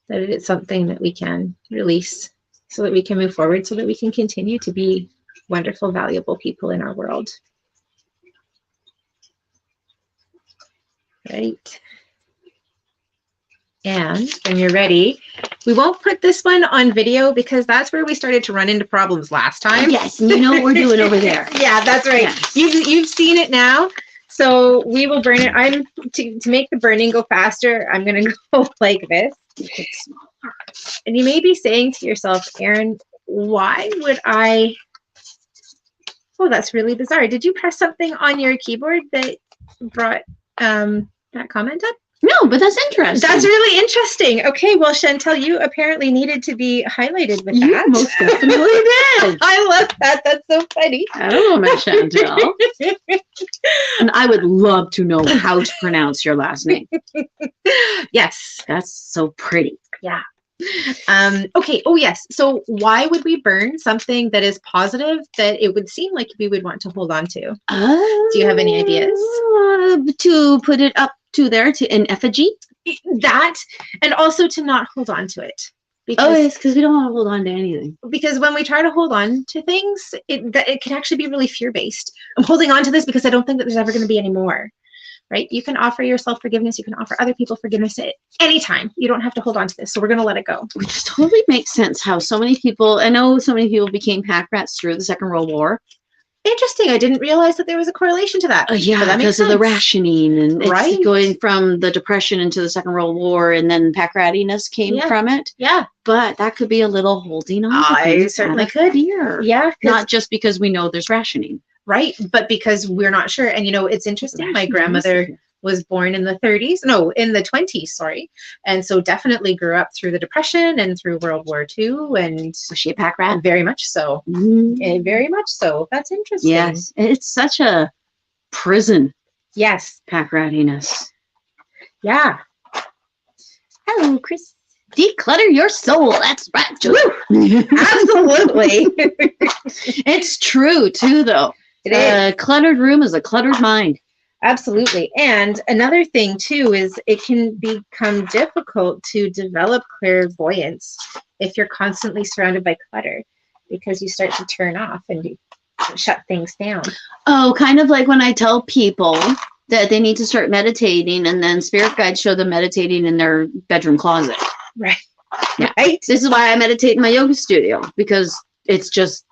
that it is something that we can release so that we can move forward, so that we can continue to be wonderful, valuable people in our world. Right. And when you're ready, we won't put this one on video because that's where we started to run into problems last time. Yes, you know what we're doing over there. Yeah, that's right. Yes. You've seen it now. So we will burn it. To make the burning go faster, I'm going to go like this. And you may be saying to yourself, Erin, why would I? Oh, that's really bizarre. Did you press something on your keyboard that brought that comment up? No, but that's interesting. That's really interesting. Okay, well, Chantel, you apparently needed to be highlighted with You that. most definitely did. I love that. That's so funny. I don't know, Miss Chantel. And I would love to know how to pronounce your last name. Yes. That's so pretty. Yeah. Okay. Oh, yes. So why would we burn something that is positive that it would seem like we would want to hold on to? Do you have any ideas? To put it up to there in effigy? That, and also to not hold on to it. It's because we don't want to hold on to anything. Because when we try to hold on to things, it can actually be really fear-based. I'm holding on to this because I don't think that there's ever going to be any more. Right? You can offer yourself forgiveness. You can offer other people forgiveness at any time. You don't have to hold on to this. So we're going to let it go. Which totally makes sense how so many people, I know so many people became pack rats through the Second World War. Interesting. I didn't realize that there was a correlation to that. Yeah, that because of the rationing and right? Going from the Depression into the Second World War, and then pack rattiness came from it. Yeah. But that could be a little holding on to I certainly could. Fear. Yeah. Not just because we know there's rationing. Right. But because we're not sure. And, it's interesting. My grandmother was born in the 20s, sorry. And so definitely grew up through the Depression and through World War II. And was she a pack rat? Very much so. Mm. Very much so. That's interesting. Yes. It's such a prison. Yes. Pack rattiness. Yeah. Hello, Chris. Declutter your soul. That's right. Absolutely. It's true too, though. A cluttered room is a cluttered mind. Absolutely. And another thing too is it can become difficult to develop clairvoyance if you're constantly surrounded by clutter, because you start to turn off and you shut things down. Oh, kind of like when I tell people that they need to start meditating, and then spirit guides show them meditating in their bedroom closet. Right. Yeah. Right. This is why I meditate in my yoga studio, because it's just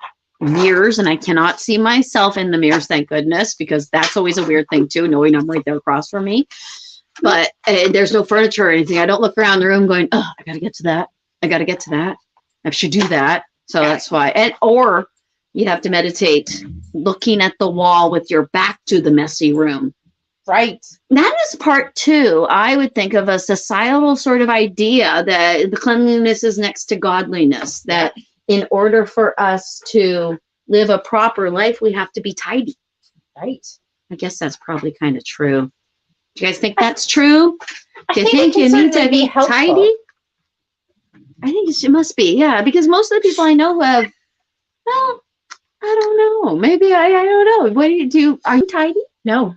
mirrors and I cannot see myself in the mirrors, thank goodness, because that's always a weird thing too, knowing I'm right there across from me. But there's no furniture or anything. I don't look around the room going, oh, I gotta get to that. I gotta get to that. I should do that. So that's why. Or you have to meditate looking at the wall with your back to the messy room. Right. That is part two. I would think of a societal sort of idea that the cleanliness is next to godliness, that in order for us to live a proper life, we have to be tidy. Right. I guess that's probably kind of true. Do you guys think that's true? Do you think you need to be tidy? I think it must be, yeah, because most of the people I know have, well, I don't know. Maybe I don't know. What do you do? Are you tidy? No.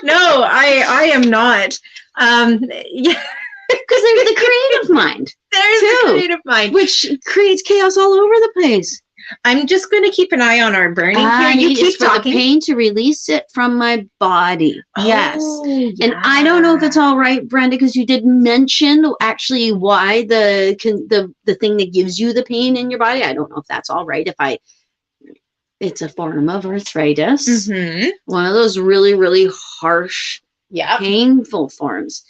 No, I am not. Yeah. Because there's the creative mind. There's the creative mind, which creates chaos all over the place. I'm just going to keep an eye on our burning here. You keep for talking. The pain to release it from my body. Yes. Yeah. And I don't know if it's all right, Brenda, because you did mention actually why the thing that gives you the pain in your body. I don't know if that's all right. It's a form of arthritis. Mm-hmm. One of those really, really harsh, painful forms.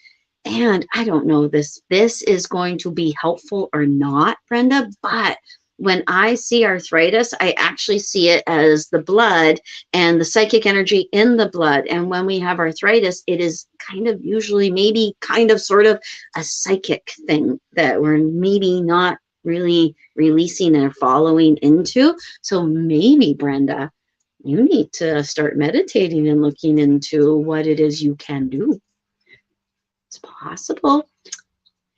And I don't know this is going to be helpful or not, Brenda, but when I see arthritis, I actually see it as the blood and the psychic energy in the blood. And when we have arthritis, it is kind of usually maybe kind of sort of a psychic thing that we're maybe not really releasing or following into. So maybe, Brenda, you need to start meditating and looking into what it is you can do. It's possible.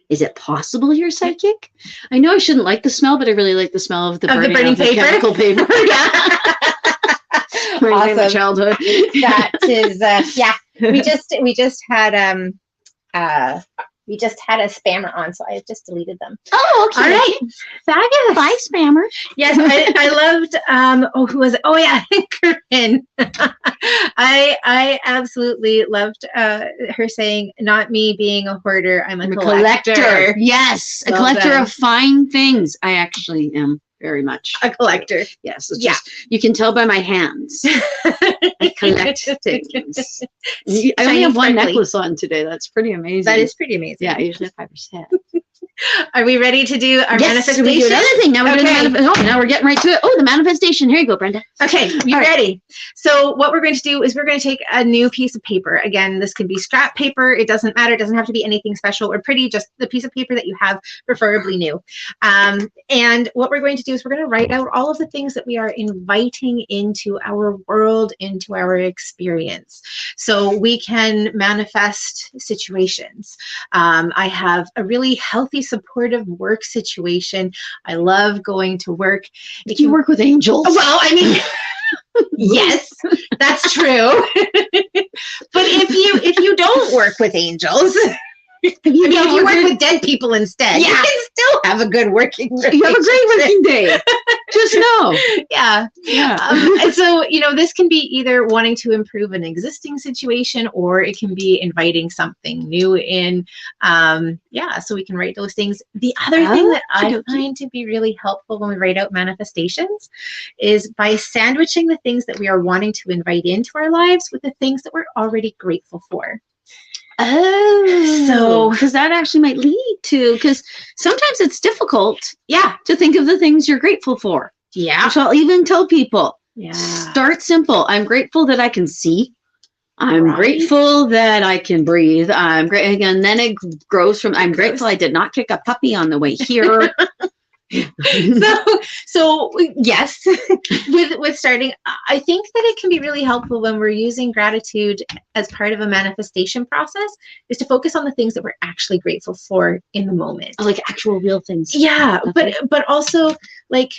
Is it possible you're psychic? I know I shouldn't like the smell, but I really like the smell of the burning paper. Chemical paper. Yeah. Awesome. My childhood. That is, yeah. We just had a spammer on, so I just deleted them. Oh, okay. All right. Fabulous. Bye, spammer. Yes, I loved, who was it? Oh, yeah, Corinne. I absolutely loved her saying, not me being a hoarder, I'm a collector. Yes, a collector of fine things. I actually am very much a collector. Yes, it's just, you can tell by my hands. I collect things. I only have one necklace on today. That's pretty amazing. That is pretty amazing. Yeah, I usually have 5 or 6. Are we ready to do our manifestation? We do another thing. Now we're doing now we're getting right to it. Oh, the manifestation. Here you go, Brenda. Okay, you ready? So what we're going to do is we're going to take a new piece of paper. Again, this can be scrap paper. It doesn't matter. It doesn't have to be anything special or pretty, just the piece of paper that you have, preferably new. And what we're going to do is we're going to write out all of the things that we are inviting into our world, into our experience. So we can manifest situations. I have a really healthy, supportive work situation. I love going to work. Did you work with angels? Well, I mean, yes, that's true. But if you don't work with angels, if you work with dead people instead, you can still have a good working relationship. You have a great working day. Just know. Yeah. And so, this can be either wanting to improve an existing situation, or it can be inviting something new in. So we can write those things. The other thing that I find to be really helpful when we write out manifestations is by sandwiching the things that we are wanting to invite into our lives with the things that we're already grateful for. Oh, so because that actually might lead to, because sometimes it's difficult, to think of the things you're grateful for. Yeah. So I'll even tell people, start simple. I'm grateful that I can see. I'm grateful that I can breathe. I'm great. Again, then it grows from, I'm grateful I did not kick a puppy on the way here. So yes, with starting, I think that it can be really helpful when we're using gratitude as part of a manifestation process, is to focus on the things that we're actually grateful for in the moment, like actual real things. Yeah. Okay. But also, like,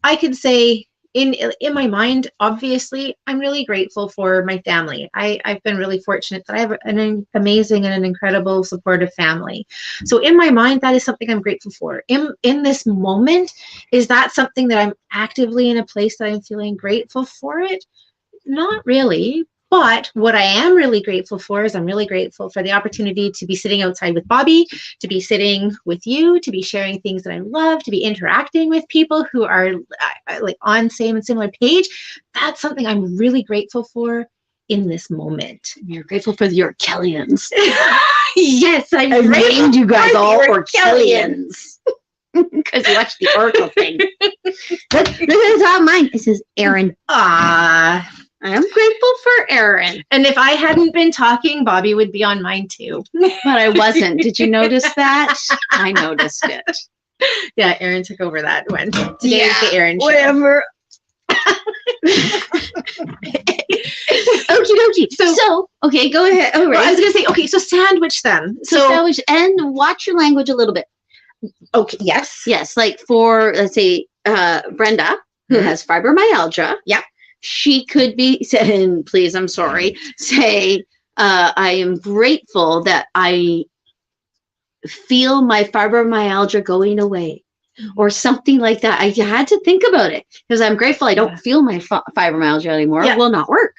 I could say, in my mind, obviously, I'm really grateful for my family. I've been really fortunate that I have an amazing and an incredible supportive family. So in my mind, that is something I'm grateful for. In this moment, is that something that I'm actively in a place that I'm feeling grateful for it? Not really. But what I am really grateful for is I'm really grateful for the opportunity to be sitting outside with Bobbi, to be sitting with you, to be sharing things that I love, to be interacting with people who are like on same and similar page. That's something I'm really grateful for in this moment. You're grateful for your Kellians. Yes, I named you guys all Orkellians. Because you watched the Oracle thing. Look at the top of mine. It says Erin. I'm grateful for Erin. And if I hadn't been talking, Bobbi would be on mine too. But I wasn't. Did you notice that? I noticed it. Yeah, Erin took over that one. Today is the Erin show. Whatever. Okie dokie. So, okay, go ahead. Oh, right. Well, I was going to say, okay, so sandwich them. So sandwich and watch your language a little bit. Okay, yes. Yes, like for, let's say, Brenda, who has fibromyalgia. Yeah. She could be saying, please, I'm sorry, say, I am grateful that I feel my fibromyalgia going away, or something like that. I had to think about it, because I'm grateful I don't feel my fibromyalgia anymore. It will not work.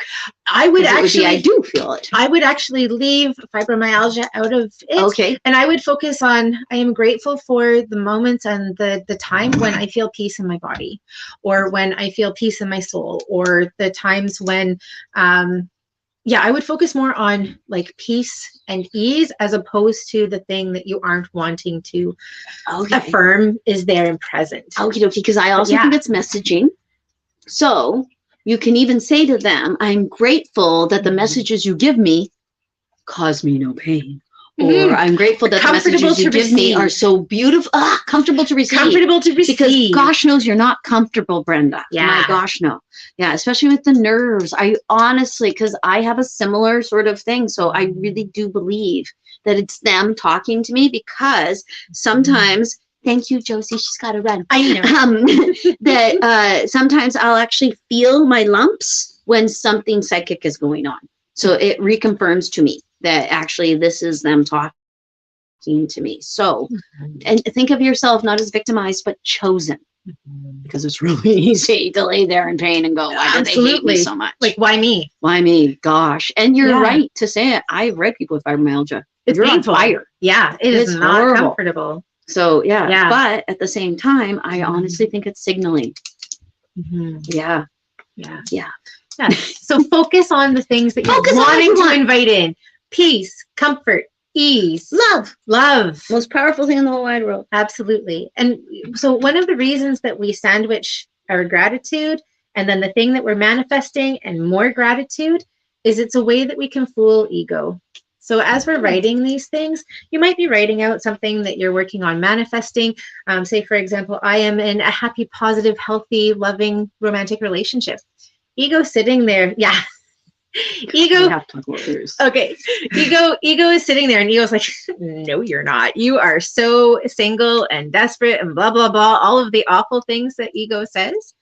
I would actually, I do feel it. I would actually leave fibromyalgia out of it. Okay. And I would focus on, I am grateful for the moments and the time when I feel peace in my body, or when I feel peace in my soul, or the times when, I would focus more on like peace and ease, as opposed to the thing that you aren't wanting to affirm is there and present. Okay, because I also think it's messaging. So you can even say to them, I'm grateful that the messages you give me cause me no pain. Or I'm grateful that the messages you give me are so beautiful, comfortable to receive. Comfortable to receive. Because gosh knows you're not comfortable, Brenda. Yeah. My gosh, no. Yeah, especially with the nerves. I honestly, because I have a similar sort of thing. So I really do believe that it's them talking to me, because sometimes, thank you, Josie, she's got to run. I know. That sometimes I'll actually feel my lumps when something psychic is going on. So it reconfirms to me that actually this is them talking to me. So, and think of yourself not as victimized, but chosen. Because it's really easy to lay there in pain and go, why do they hate me so much? Like, why me? Why me? Gosh. And you're right to say it. I've read people with fibromyalgia. It's painful. On fire. Yeah, it's not horrible. Comfortable. So, yeah. But at the same time, I honestly think it's signaling. Yeah. So focus on the things that you're wanting to invite in. Peace, comfort, ease, love. love. Most powerful thing in the whole wide world. Absolutely. And so one of the reasons that we sandwich our gratitude and then the thing that we're manifesting and more gratitude is it's a way that we can fool ego. So as we're writing these things, you might be writing out something that you're working on manifesting. Say, for example, I am in a happy, positive, healthy, loving, romantic relationship. Ego sitting there. Yeah. Ego. Okay. Ego is sitting there and ego's like, no, you're not. You are so single and desperate and blah, blah, blah. All of the awful things that ego says.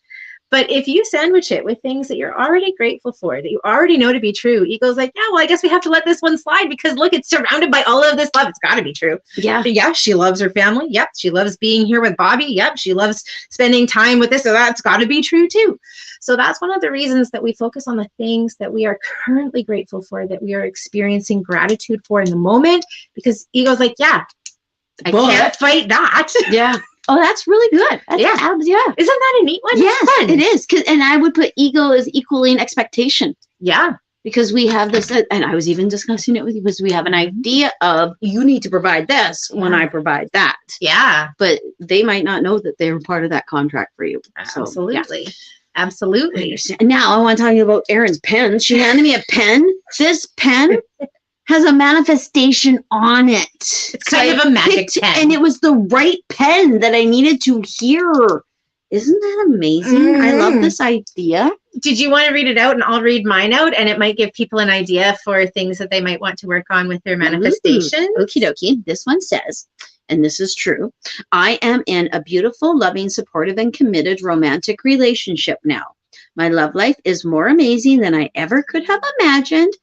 But if you sandwich it with things that you're already grateful for, that you already know to be true, ego's like, yeah, well, I guess we have to let this one slide because look, it's surrounded by all of this love. It's got to be true. Yeah. Yeah, she loves her family. Yep. She loves being here with Bobbi. Yep. She loves spending time with this. So that's got to be true too. So that's one of the reasons that we focus on the things that we are currently grateful for, that we are experiencing gratitude for in the moment, because ego's like, yeah, I can't fight that. Yeah. Oh, that's really good. That's, yeah. Yeah. Isn't that a neat one? Yes, it is. And I would put ego as equaling expectation. Yeah. Because we have this, and I was even discussing it with you, because we have an idea of you need to provide this when I provide that. Yeah. But they might not know that they're part of that contract for you. Absolutely. So, yeah. Absolutely. Now I want to tell you about Erin's pen. She handed me a pen. This pen has a manifestation on it. It's kind of a magic pen. And it was the right pen that I needed to hear. Isn't that amazing? I love this idea. Did you want to read it out, and I'll read mine out, and it might give people an idea for things that they might want to work on with their manifestation? Okie dokie. This one says, and this is true, I am in a beautiful, loving, supportive, and committed romantic relationship now. My love life is more amazing than I ever could have imagined.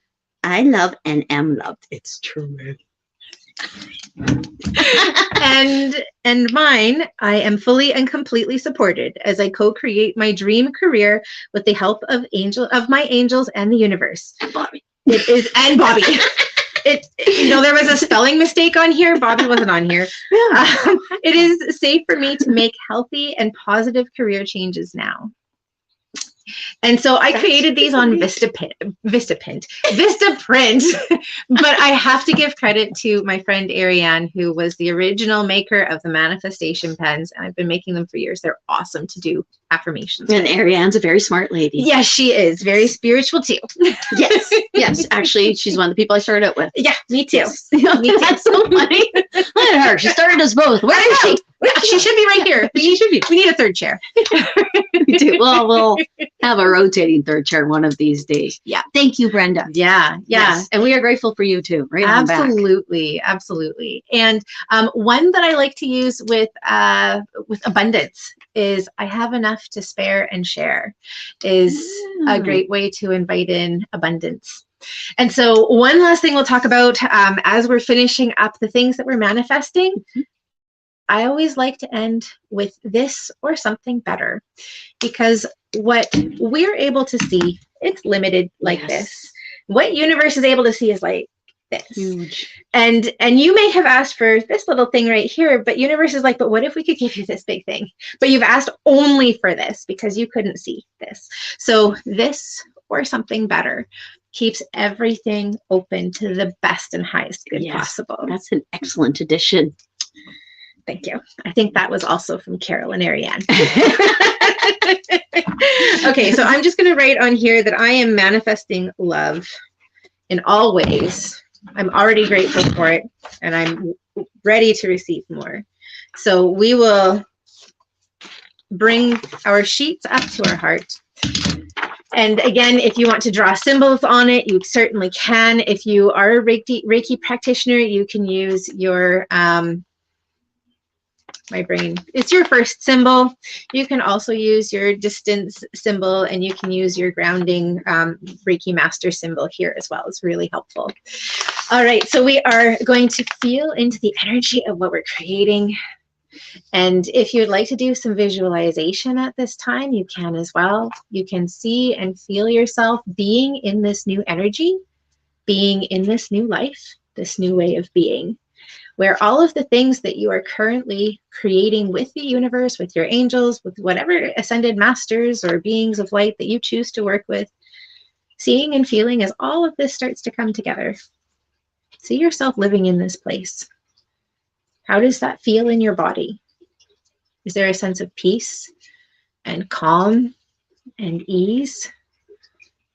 I love and am loved. It's true. and mine, I am fully and completely supported as I co-create my dream career with the help of my angels and the universe. And Bobbi. It is, and Bobbi. There was a spelling mistake on here. Bobbi wasn't on here. It is safe for me to make healthy and positive career changes now. And so I created these on Vistaprint. But I have to give credit to my friend Ariane, who was the original maker of the manifestation pens. And I've been making them for years. They're awesome to do affirmations. And Ariane's a very smart lady. Yes, she is. Very spiritual too. Yes. Yes. Actually, she's one of the people I started out with. Yeah, me too. Yes. Me too. That's so funny. Look at her. She started us both. Where is she? She should be right here. She should be. We need a third chair. We do. Well, we'll have a rotating third chair one of these days. Yeah. Thank you, Brenda. Yeah. Yes. And we are grateful for you too. Right. Absolutely. Absolutely. And one that I like to use with abundance is I have enough to spare and share is a great way to invite in abundance. And so one last thing we'll talk about as we're finishing up the things that we're manifesting. I always like to end with this or something better, because what we're able to see, it's limited like this. What universe is able to see is like this. Huge. And you may have asked for this little thing right here, but universe is like, but what if we could give you this big thing? But you've asked only for this because you couldn't see this. So this or something better keeps everything open to the best and highest good possible. That's an excellent addition. Thank you. I think that was also from Carol and Ariane. Okay, so I'm just going to write on here that I am manifesting love in all ways. I'm already grateful for it, and I'm ready to receive more. So we will bring our sheets up to our heart. And again, if you want to draw symbols on it, you certainly can. If you are a Reiki practitioner, you can use your my brain. It's your first symbol. You can also use your distance symbol, and you can use your grounding Reiki master symbol here as well. It's really helpful. All right, so we are going to feel into the energy of what we're creating. And if you'd like to do some visualization at this time, you can as well. You can see and feel yourself being in this new energy, being in this new life, this new way of being, where all of the things that you are currently creating with the universe, with your angels, with whatever ascended masters or beings of light that you choose to work with, seeing and feeling as all of this starts to come together. See yourself living in this place. How does that feel in your body? Is there a sense of peace and calm and ease?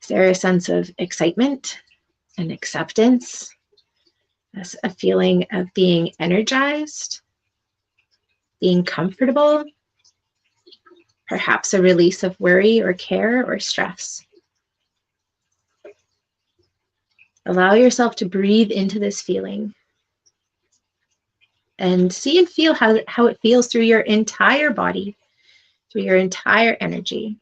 Is there a sense of excitement and acceptance? A feeling of being energized, being comfortable, perhaps a release of worry or care or stress. Allow yourself to breathe into this feeling and see and feel how it feels through your entire body, through your entire energy.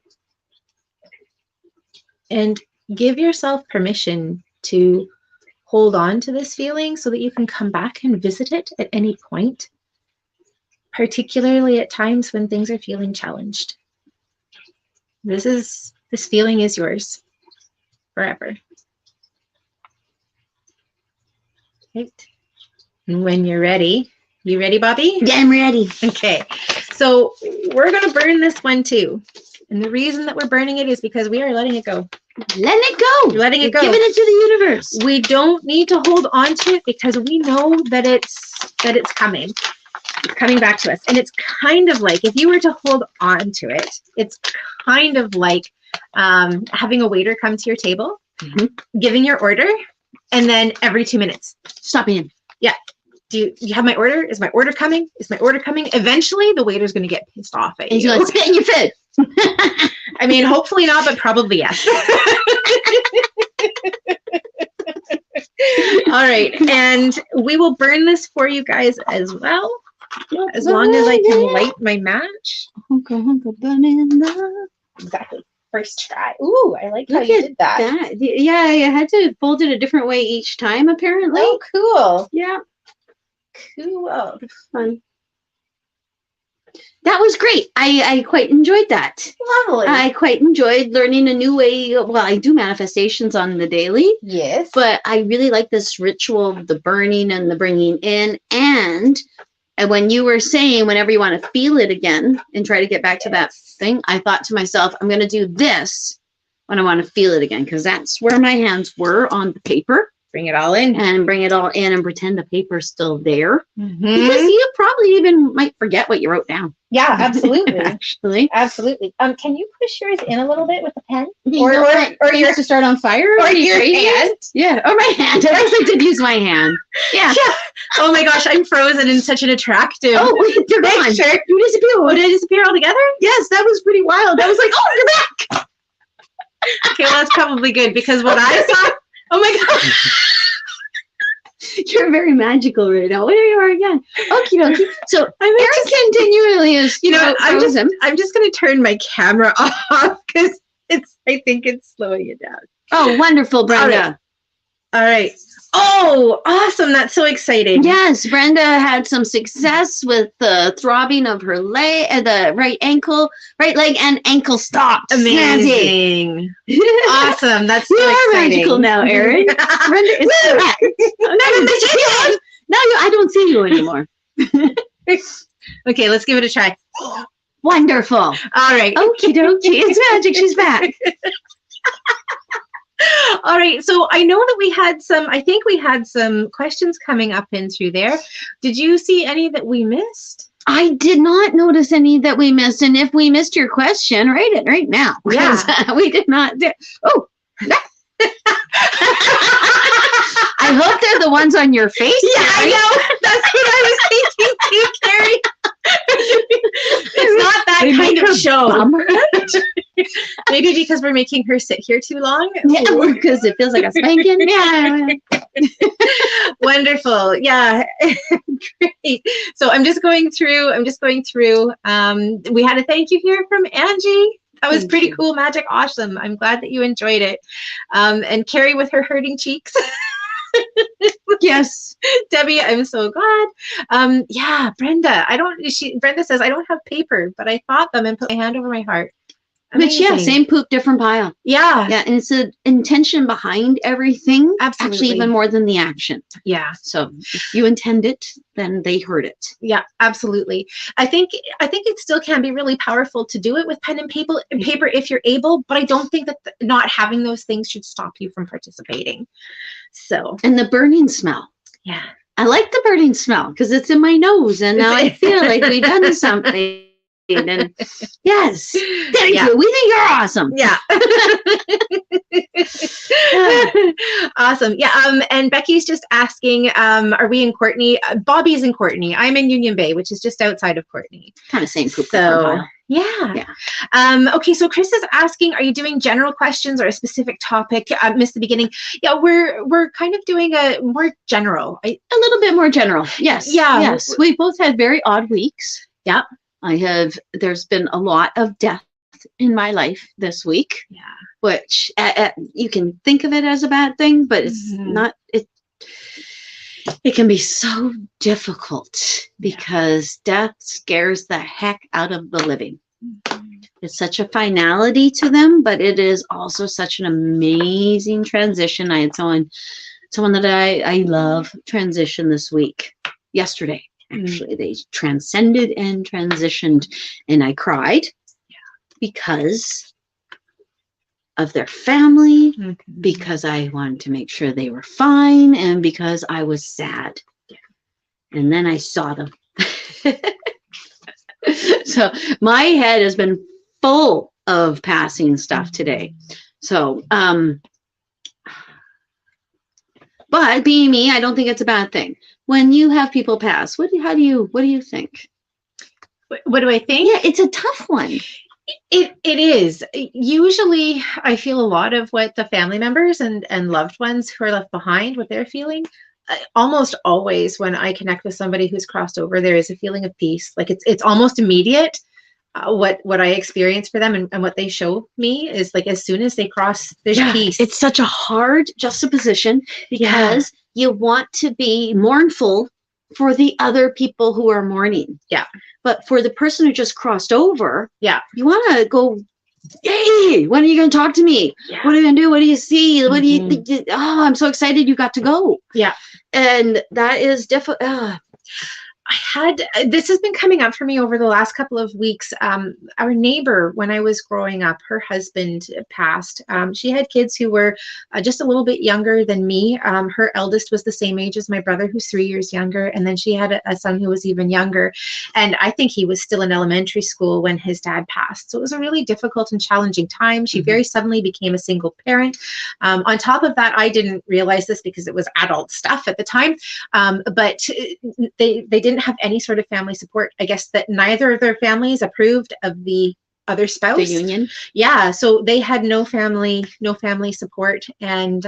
And give yourself permission to hold on to this feeling so that you can come back and visit it at any point, particularly at times when things are feeling challenged. This feeling is yours forever. Right. And when you're ready, you ready, Bobbi? Yeah, I'm ready. Okay. So we're going to burn this one too. And the reason that we're burning it is because we are letting it go. Letting it go. You're letting it go. Giving it to the universe. We don't need to hold on to it because we know that it's coming. It's coming back to us. And it's kind of like, if you were to hold on to it, it's kind of like having a waiter come to your table, giving your order, and then every 2 minutes, stopping him. Yeah. Do you have my order? Is my order coming? Is my order coming? Eventually, the waiter's going to get pissed off at you. He's going to spit in your food. I mean, hopefully not, but probably yes. All right. And we will burn this for you guys as well, as long as I can light my match. Exactly. First try. Ooh, I like how you did that. Yeah, I had to fold it a different way each time, apparently. Oh, cool. Yeah. Cool. Fun. That was great. I quite enjoyed that. Lovely. I quite enjoyed learning a new way. Well, I do manifestations on the daily. Yes. But I really like this ritual of the burning and the bringing in. And when you were saying whenever you want to feel it again and try to get back to that thing, I thought to myself, I'm going to do this when I want to feel it again, because that's where my hands were on the paper. Bring it all in. And bring it all in and pretend the paper's still there. Because you probably even might forget what you wrote down. Yeah, absolutely. Actually. Absolutely. Can you push yours in a little bit with the pen? Or yours to start on fire? Or your hand? Yeah, or my hand. I always like to use my hand. Yeah. Oh my gosh, I'm frozen in such an attractive you're gone. picture. You disappeared. Oh, did I disappear altogether? Yes, that was pretty wild. I was like, oh, you're back. Okay, well, that's probably good, because what I saw, oh my gosh. You're very magical right now. There you are again. Okie dokie. So Erin continually is, I'm just going to turn my camera off because I think it's slowing it down. Oh, wonderful, Brenda. All right. Oh, awesome. That's so exciting. Yes, Brenda had some success with the throbbing of her leg, the right leg and ankle stopped. Amazing. Awesome. That's so exciting. You're magical now, Erin. Brenda is correct. Now I don't see you anymore. Okay, let's give it a try. Wonderful. All right. Okie dokie. It's magic. She's back. All right. So I know that I think we had some questions coming up in through there. Did you see any that we missed? I did not notice any that we missed. And if we missed your question, write it right now. Yeah. We did not. Oh. I hope they're the ones on your face. Yeah, Carrie. I know. That's what I was thinking too, Carrie. It's not that kind of show. Maybe because we're making her sit here too long. Yeah, because it feels like a spanking. Yeah. Wonderful. Yeah. Great. So I'm just going through. We had a thank you here from Angie. That was pretty cool. Magic. Awesome. I'm glad that you enjoyed it. And Carrie with her hurting cheeks. Yes. Debbie, I'm so glad. Yeah, Brenda. Brenda says, I don't have paper, but I thought them and put my hand over my heart. Amazing. But yeah, same poop, different pile. Yeah. Yeah, and it's the intention behind everything. Absolutely. Actually, even more than the action. Yeah. So if you intend it, then they heard it. Yeah, absolutely. I think it still can be really powerful to do it with pen and paper if you're able, but I don't think that not having those things should stop you from participating. So. And the burning smell. Yeah. I like the burning smell because it's in my nose, and now I feel like we've done something. And yes, thank you. We think you're awesome. Yeah. Awesome. Yeah. And Becky's just asking, are we in Courtney? Bobbi's in Courtney. I'm in Union Bay, which is just outside of Courtney. Kind of same poop. So yeah. Okay. So Chris is asking, are you doing general questions or a specific topic? I missed the beginning. Yeah, we're kind of doing a more general. A little bit more general. Yes. Yeah. Yes. We both had very odd weeks. Yeah. There's been a lot of death in my life this week. Yeah. Which you can think of it as a bad thing, but it's not. It can be so difficult because death scares the heck out of the living. It's such a finality to them, but it is also such an amazing transition. I had someone that I love transition this week, yesterday. Actually, they transcended and transitioned, and I cried because of their family, because I wanted to make sure they were fine, and because I was sad. And then I saw them. So my head has been full of passing stuff today. So, but being me, I don't think it's a bad thing. When you have people pass, what do you think? What do I think? Yeah, it's a tough one. It is. Usually I feel a lot of what the family members and loved ones who are left behind, what they're feeling. Almost always when I connect with somebody who's crossed over, there is a feeling of peace. Like it's almost immediate. What I experience for them and what they show me is like as soon as they cross, there's peace. It's such a hard juxtaposition because you want to be mournful for the other people who are mourning. Yeah. But for the person who just crossed over, you want to go, hey, when are you going to talk to me? Yeah. What are you going to do? What do you see? What do you think? Oh, I'm so excited you got to go. Yeah. And that is difficult. This has been coming up for me over the last couple of weeks. Our neighbor, when I was growing up, her husband passed. She had kids who were just a little bit younger than me. Her eldest was the same age as my brother, who's 3 years younger. And then she had a son who was even younger. And I think he was still in elementary school when his dad passed. So it was a really difficult and challenging time. She very suddenly became a single parent. On top of that, I didn't realize this because it was adult stuff at the time. But they didn't have any sort of family support. I guess that neither of their families approved of the other spouse. The union. Yeah. So they had no family support. And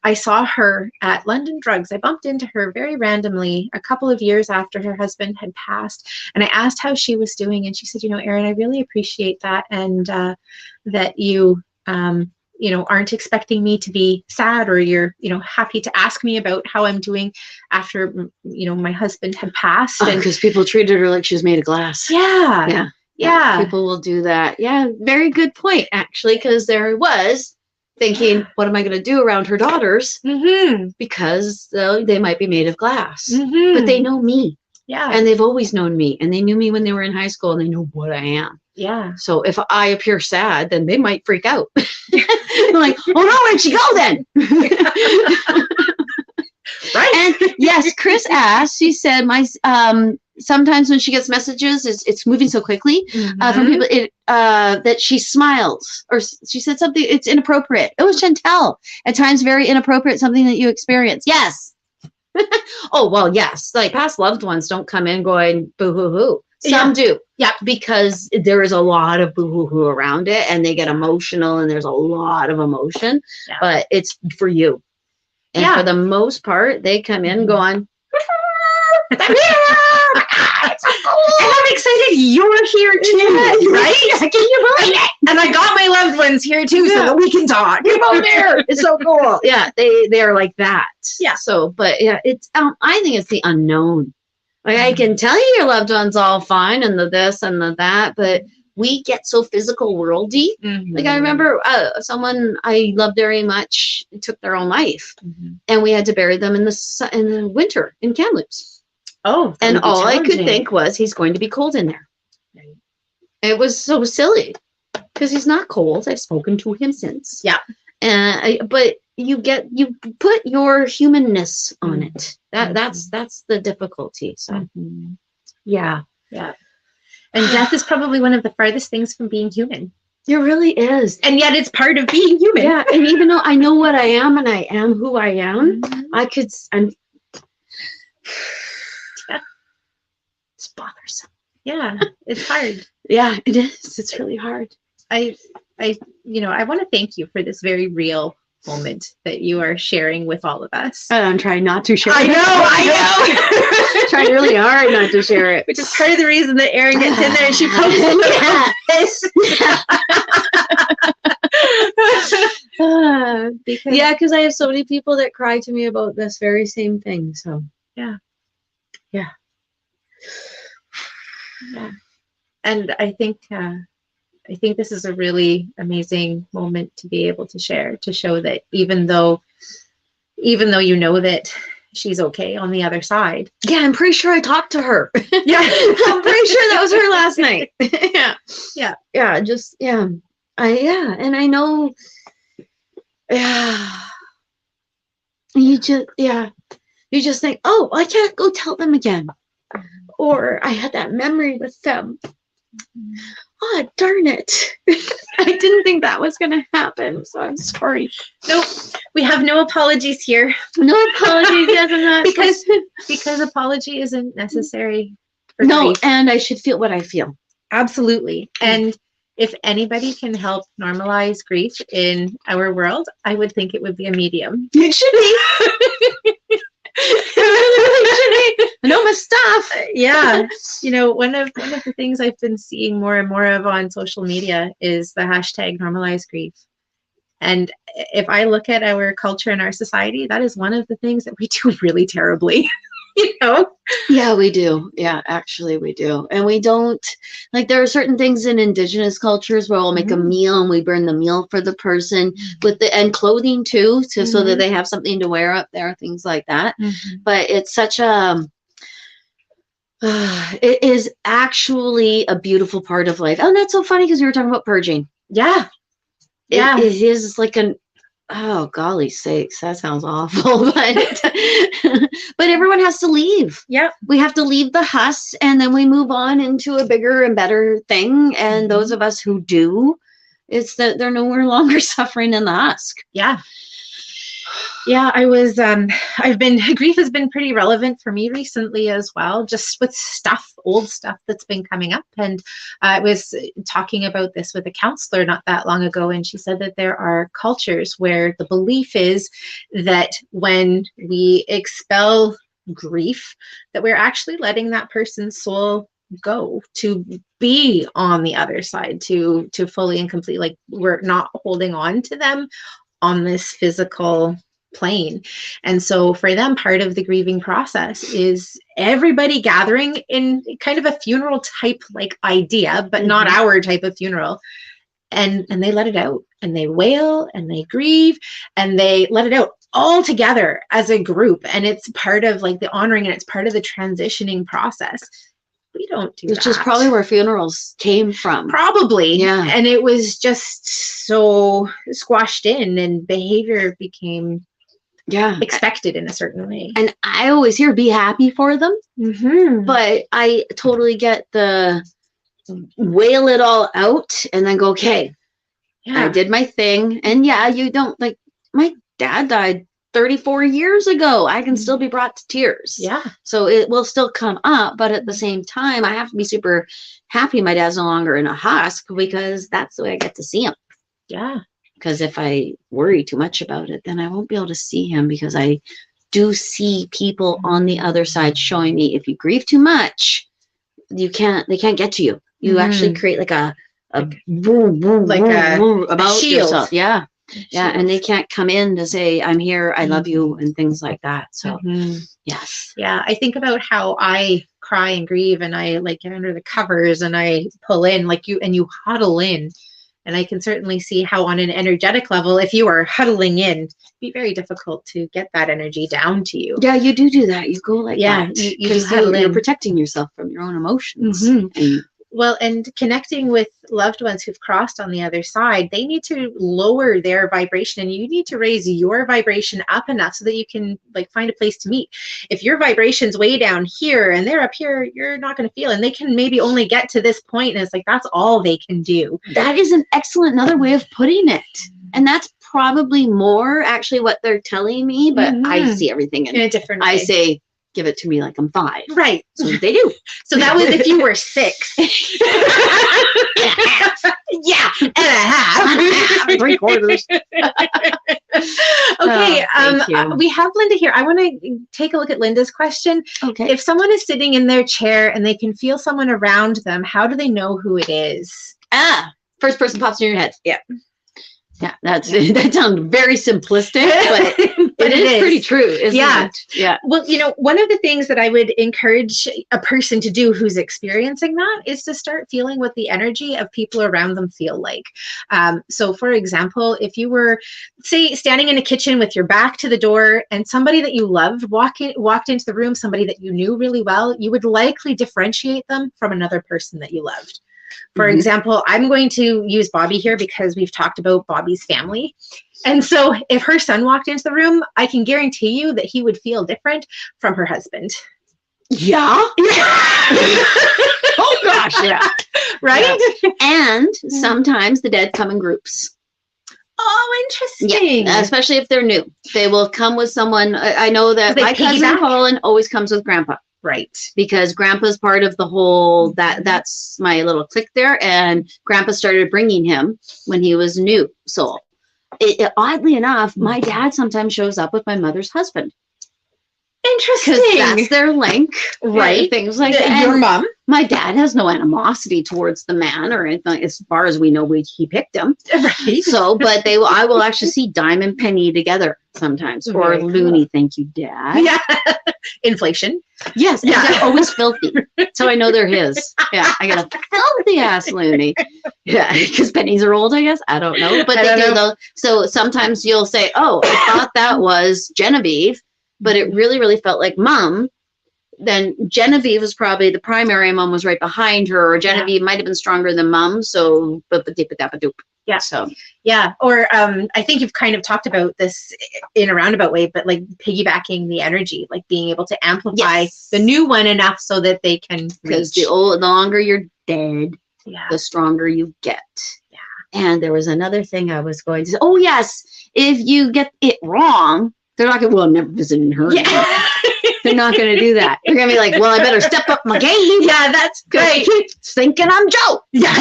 I saw her at London Drugs. I bumped into her very randomly a couple of years after her husband had passed. And I asked how she was doing. And she said, Erin, I really appreciate that. And that you aren't expecting me to be sad, or you're, happy to ask me about how I'm doing after, my husband had passed. And because people treated her like she was made of glass. Yeah. People will do that. Yeah. Very good point, actually, because there I was thinking, what am I going to do around her daughters? Because they might be made of glass, but they know me. Yeah. And they've always known me, and they knew me when they were in high school, and they know what I am. Yeah. So if I appear sad, then they might freak out. I'm like, oh no, where'd she go then? Right. And yes, Chris asked, she said, sometimes when she gets messages, it's moving so quickly from people that she smiles, or she said something, it's inappropriate. It was Chantel. At times very inappropriate, something that you experience. Yes. Oh, well, yes. Like past loved ones don't come in going boo-hoo-hoo. Some do. Yeah. Because there is a lot of boo-hoo-hoo around it, and they get emotional, and there's a lot of emotion, but it's for you. And for the most part, they come in going, I'm here! It's so cool! And I'm excited you're here too, right? Can you believe it? And I got my loved ones here too, so that we can talk. You're both there. It's so cool. Yeah, they are like that. Yeah. So, but yeah, it's I think it's the unknown. Like I can tell you your loved one's all fine and the this and the that, but we get so physical worldy. Like I remember someone I loved very much took their own life, and we had to bury them in the winter in Kamloops. Oh, and all I could think was he's going to be cold in there. Right. It was so silly because he's not cold. I've spoken to him since. Yeah. But you put your humanness on it. That's the difficulty. So yeah. And death is probably one of the farthest things from being human. It really is. And yet it's part of being human. Yeah. And even though I know what I am and I am who I am, it's bothersome. Yeah. It's hard. Yeah, it is. It's really hard. I want to thank you for this very real moment that you are sharing with all of us. I'm trying not to share I know. Trying really hard not to share it. Which is part of the reason that Erin gets in there and she pokes a little this. Because I have so many people that cry to me about this very same thing. So yeah. And I think this is a really amazing moment to be able to share, to show that even though you know that she's okay on the other side. Yeah, I'm pretty sure I talked to her. Yeah, I'm pretty sure that was her last night. And I know. You just think, oh, I can't go tell them again, or I had that memory with them. Oh, darn it. I didn't think that was going to happen, so I'm sorry. Nope. We have no apologies here. No apologies. Yes, I'm not. Because apology isn't necessary. No, and I should feel what I feel. Absolutely. And if anybody can help normalize grief in our world, I would think it would be a medium. It should be. I know my stuff. Yeah. One of the things I've been seeing more and more of on social media is the hashtag normalize grief. And if I look at our culture and our society, that is one of the things that we do really terribly. Yeah, we do. Yeah, actually we do. And we don't, like, there are certain things in indigenous cultures where we'll make a meal and we burn the meal for the person and clothing too, so that they have something to wear up there, things like that. But it's such it is actually a beautiful part of life. And that's so funny because we were talking about purging. Yeah. It is like oh, golly sakes, that sounds awful, but everyone has to leave. Yeah. We have to leave the husk, and then we move on into a bigger and better thing. And those of us who do, it's that they're no longer suffering in the husk. Yeah. Yeah, grief has been pretty relevant for me recently as well, just with old stuff that's been coming up. And I was talking about this with a counselor not that long ago, and she said that there are cultures where the belief is that when we expel grief, that we're actually letting that person's soul go to be on the other side, to fully and complete, like we're not holding on to them on this physical plane. And so for them, part of the grieving process is everybody gathering in kind of a funeral type like idea, but not our type of funeral. And they let it out, and they wail and they grieve and they let it out all together as a group. And it's part of like the honoring, and it's part of the transitioning process. We don't do that. Which is probably where funerals came from. Probably. Yeah. And it was just so squashed in, and behavior became expected in a certain way. And I always hear be happy for them. But I totally get the wail it all out and then go, okay, I did my thing. And you don't, like, my dad died 34 years ago. I can still be brought to tears. Yeah. So it will still come up, but at the same time, I have to be super happy my dad's no longer in a husk, because that's the way I get to see him. Yeah. Because if I worry too much about it, then I won't be able to see him, because I do see people on the other side showing me if you grieve too much, they can't get to you. You actually create like a boom, boom, like boom, boom about shield. Yourself. Yeah. Yeah, and they can't come in to say, I'm here, I love you, and things like that. So, yes. Yeah, I think about how I cry and grieve, and I like get under the covers and I pull in like you, and you huddle in. And I can certainly see how on an energetic level, if you are huddling in, it'd be very difficult to get that energy down to you. Yeah, you do that. You go like that. You huddle in. You're protecting yourself from your own emotions. And Well, and connecting with loved ones who've crossed on the other side, they need to lower their vibration, and you need to raise your vibration up enough so that you can like find a place to meet. If your vibration's way down here and they're up here, you're not going to feel, and they can maybe only get to this point, and it's like that's all they can do. That is an excellent another way of putting it. And that's probably more actually what they're telling me, but I see everything in a different way. I say, give it to me like I'm 5. Right. So they do. So that was if you were 6. Yeah, and a half. 3/4. Okay, we have Linda here. I want to take a look at Linda's question. Okay. If someone is sitting in their chair and they can feel someone around them, how do they know who it is? First person pops in your head. Yeah. Yeah, that sounds very simplistic, but it is pretty true, isn't it? Yeah. Well, one of the things that I would encourage a person to do who's experiencing that is to start feeling what the energy of people around them feel like. So, for example, if you were, say, standing in a kitchen with your back to the door and somebody that you loved walked into the room, somebody that you knew really well, you would likely differentiate them from another person that you loved. For example, I'm going to use Bobbi here because we've talked about Bobbi's family. And so if her son walked into the room, I can guarantee you that he would feel different from her husband. Yeah. Oh, gosh, yeah. Right? Yeah. And sometimes the dead come in groups. Oh, interesting. Yeah, especially if they're new. They will come with someone. I know that my cousin Colin always comes with Grandpa. Right. Because Grandpa's part of the whole, that's my little clique there. And Grandpa started bringing him when he was new. So oddly enough, my dad sometimes shows up with my mother's husband. Interesting. Because that's their link. Right. Things like that. Your mom. My dad has no animosity towards the man or anything. As far as we know, he picked him. Right. So, but I will actually see Dime and Penny together sometimes. Or Looney, thank you, Dad. Yeah. Inflation. Yes. Yeah. They're always filthy. So I know they're his. Yeah. I got a filthy ass Looney. Yeah. Because pennies are old, I guess. I don't know. But they do though. So sometimes you'll say, oh, I thought that was Genevieve, but it really, really felt like Mom. Then Genevieve was probably the primary. Mom was right behind her, or Genevieve might have been stronger than Mom. So, doop. Yeah. So, yeah. Or I think you've kind of talked about this in a roundabout way, but like piggybacking the energy, like being able to amplify the new one enough so that they can. Because the longer you're dead, the stronger you get. Yeah. And there was another thing I was going to say. Oh yes, if you get it wrong, they're not going. Well, I'm never visiting her. Yeah. They're not going to do that. They're going to be like, well, I better step up my game. Yeah, that's great. Thinking I'm Joe. Yeah.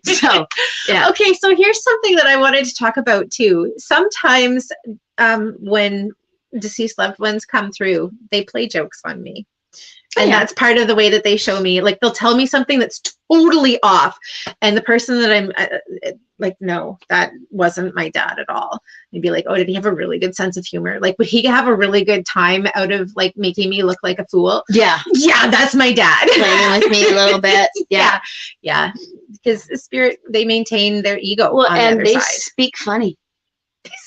So, yeah. Okay, so here's something that I wanted to talk about too. Sometimes when deceased loved ones come through, they play jokes on me. And that's part of the way that they show me. Like, they'll tell me something that's totally off. And the person that I'm like, no, that wasn't my dad at all. They'd be like, oh, did he have a really good sense of humor? Like, would he have a really good time out of like making me look like a fool? Yeah. Yeah, that's my dad. Playing with me a little bit. Yeah. Yeah. Because the spirit, they maintain their ego. Well, on and the they other side. Speak funny.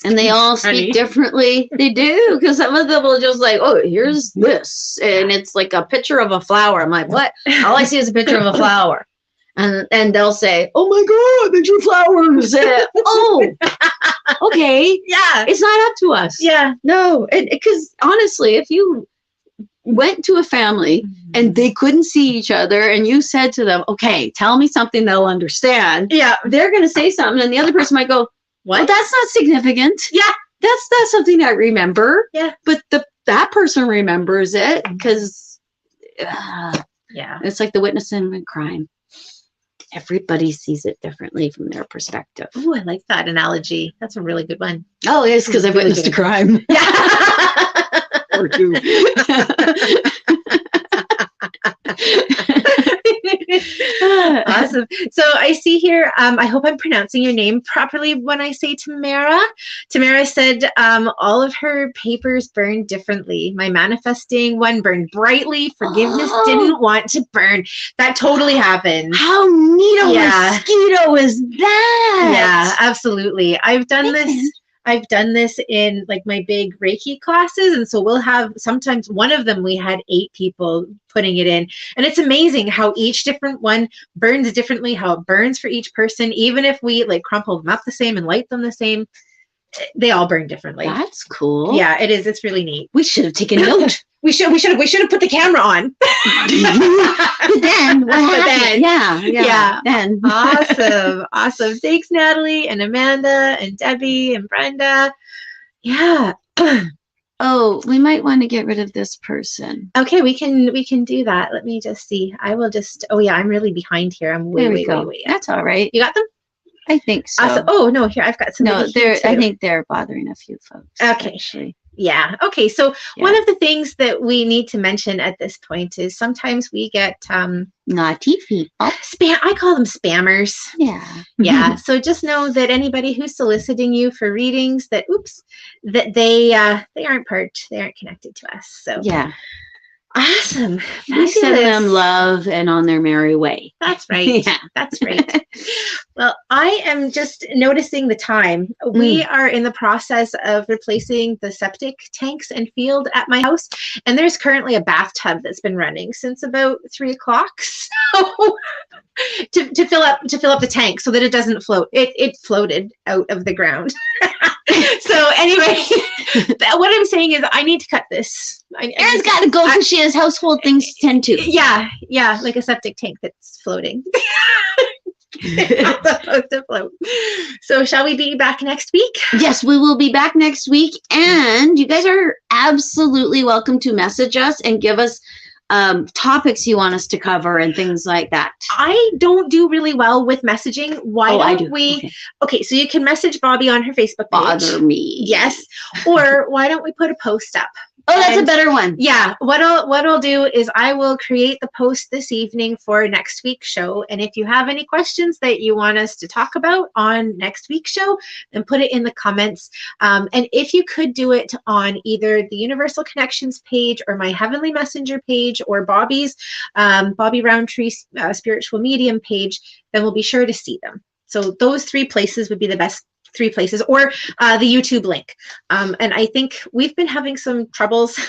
And they all speak differently. They do, because some of them will just like, oh, here's this, and it's like a picture of a flower. I'm like, what? All I see is a picture of a flower, and they'll say, oh my God, picture of flowers. Oh, okay, yeah, it's not up to us. Yeah, no, because honestly, if you went to a family and they couldn't see each other, and you said to them, okay, tell me something they'll understand. Yeah, they're gonna say something, and the other person might go, what? Well, that's not significant. Yeah. That's something I remember. Yeah. But that person remembers it because it's like the witness in a crime. Everybody sees it differently from their perspective. Oh, I like that analogy. That's a really good one. Oh, it's because I've witnessed a crime. Yeah. Or two. Awesome. So I see here, I hope I'm pronouncing your name properly when I say Tamara. Tamara said all of her papers burned differently. My manifesting one burned brightly. Forgiveness didn't want to burn. That totally happened. How neat a mosquito is that? Yeah, absolutely. I've done this I've done this in like my big Reiki classes. And so we'll have, sometimes one of them, we had 8 people putting it in. And it's amazing how each different one burns differently, how it burns for each person. Even if we like crumple them up the same and light them the same, they all burn differently. That's cool. Yeah, it is. It's really neat. We should have taken note. We should have put the camera on. But then what happened? Yeah. Then. Awesome. Thanks, Natalie and Amanda and Debbie and Brenda. Yeah. Oh, we might want to get rid of this person. Okay, we can do that. Let me just see. I will just. Oh yeah, I'm really behind here. I'm way. That's all right. You got them? I think so. Awesome. Oh no, here I've got some. No, I think they're bothering a few folks. Okay. Actually. Yeah. Okay. So one of the things that we need to mention at this point is sometimes we get naughty people. I call them spammers. Yeah. Yeah. So just know that anybody who's soliciting you for readings, that they aren't connected to us. So yeah. Awesome. We send them love and on their merry way. That's right. Yeah. That's right. Well, I am just noticing the time. We are in the process of replacing the septic tanks and field at my house. And there's currently a bathtub that's been running since about 3 o'clock. So to fill up the tank so that it doesn't float. It floated out of the ground. So anyway, what I'm saying is I need to cut this. Erin's got to go because she has household things to tend to. Yeah, like a septic tank that's floating. Not supposed to float. So shall we be back next week? Yes, we will be back next week. And you guys are absolutely welcome to message us and give us topics you want us to cover and things like that. I don't do really well with messaging. Why don't we? Okay, so you can message Bobbi on her Facebook page. Bother me. Yes. Or why don't we put a post up? Oh, that's a better one. Yeah. What I'll do is I will create the post this evening for next week's show. And if you have any questions that you want us to talk about on next week's show, then put it in the comments. And if you could do it on either the Universal Connections page or my Heavenly Messenger page or Bobbi's Bobbi Rowntree Spiritual Medium page, then we'll be sure to see them. So those 3 places would be the best 3 places, or the YouTube link. And I think we've been having some troubles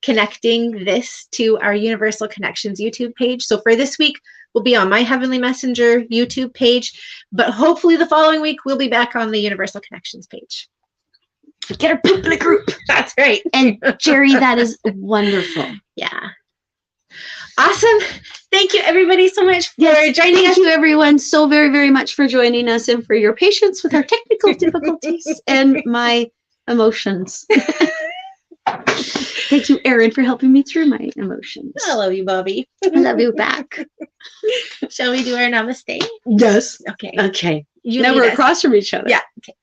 connecting this to our Universal Connections YouTube page. So for this week, we'll be on my Heavenly Messenger YouTube page, but hopefully the following week, we'll be back on the Universal Connections page. Get our people in a group. That's right. And Jerry, that is wonderful. Yeah. Awesome. Thank you, everybody, so much for joining us. Thank you, everyone, so very, very much for joining us and for your patience with our technical difficulties and my emotions. Thank you, Erin, for helping me through my emotions. I love you, Bobbi. I love you back. Shall we do our namaste? Yes. Okay. Okay. Now we're across from each other. Yeah. Okay.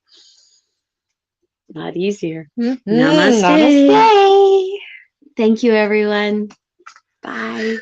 Not easier. Mm-hmm. Namaste. Namaste. Thank you, everyone. Bye.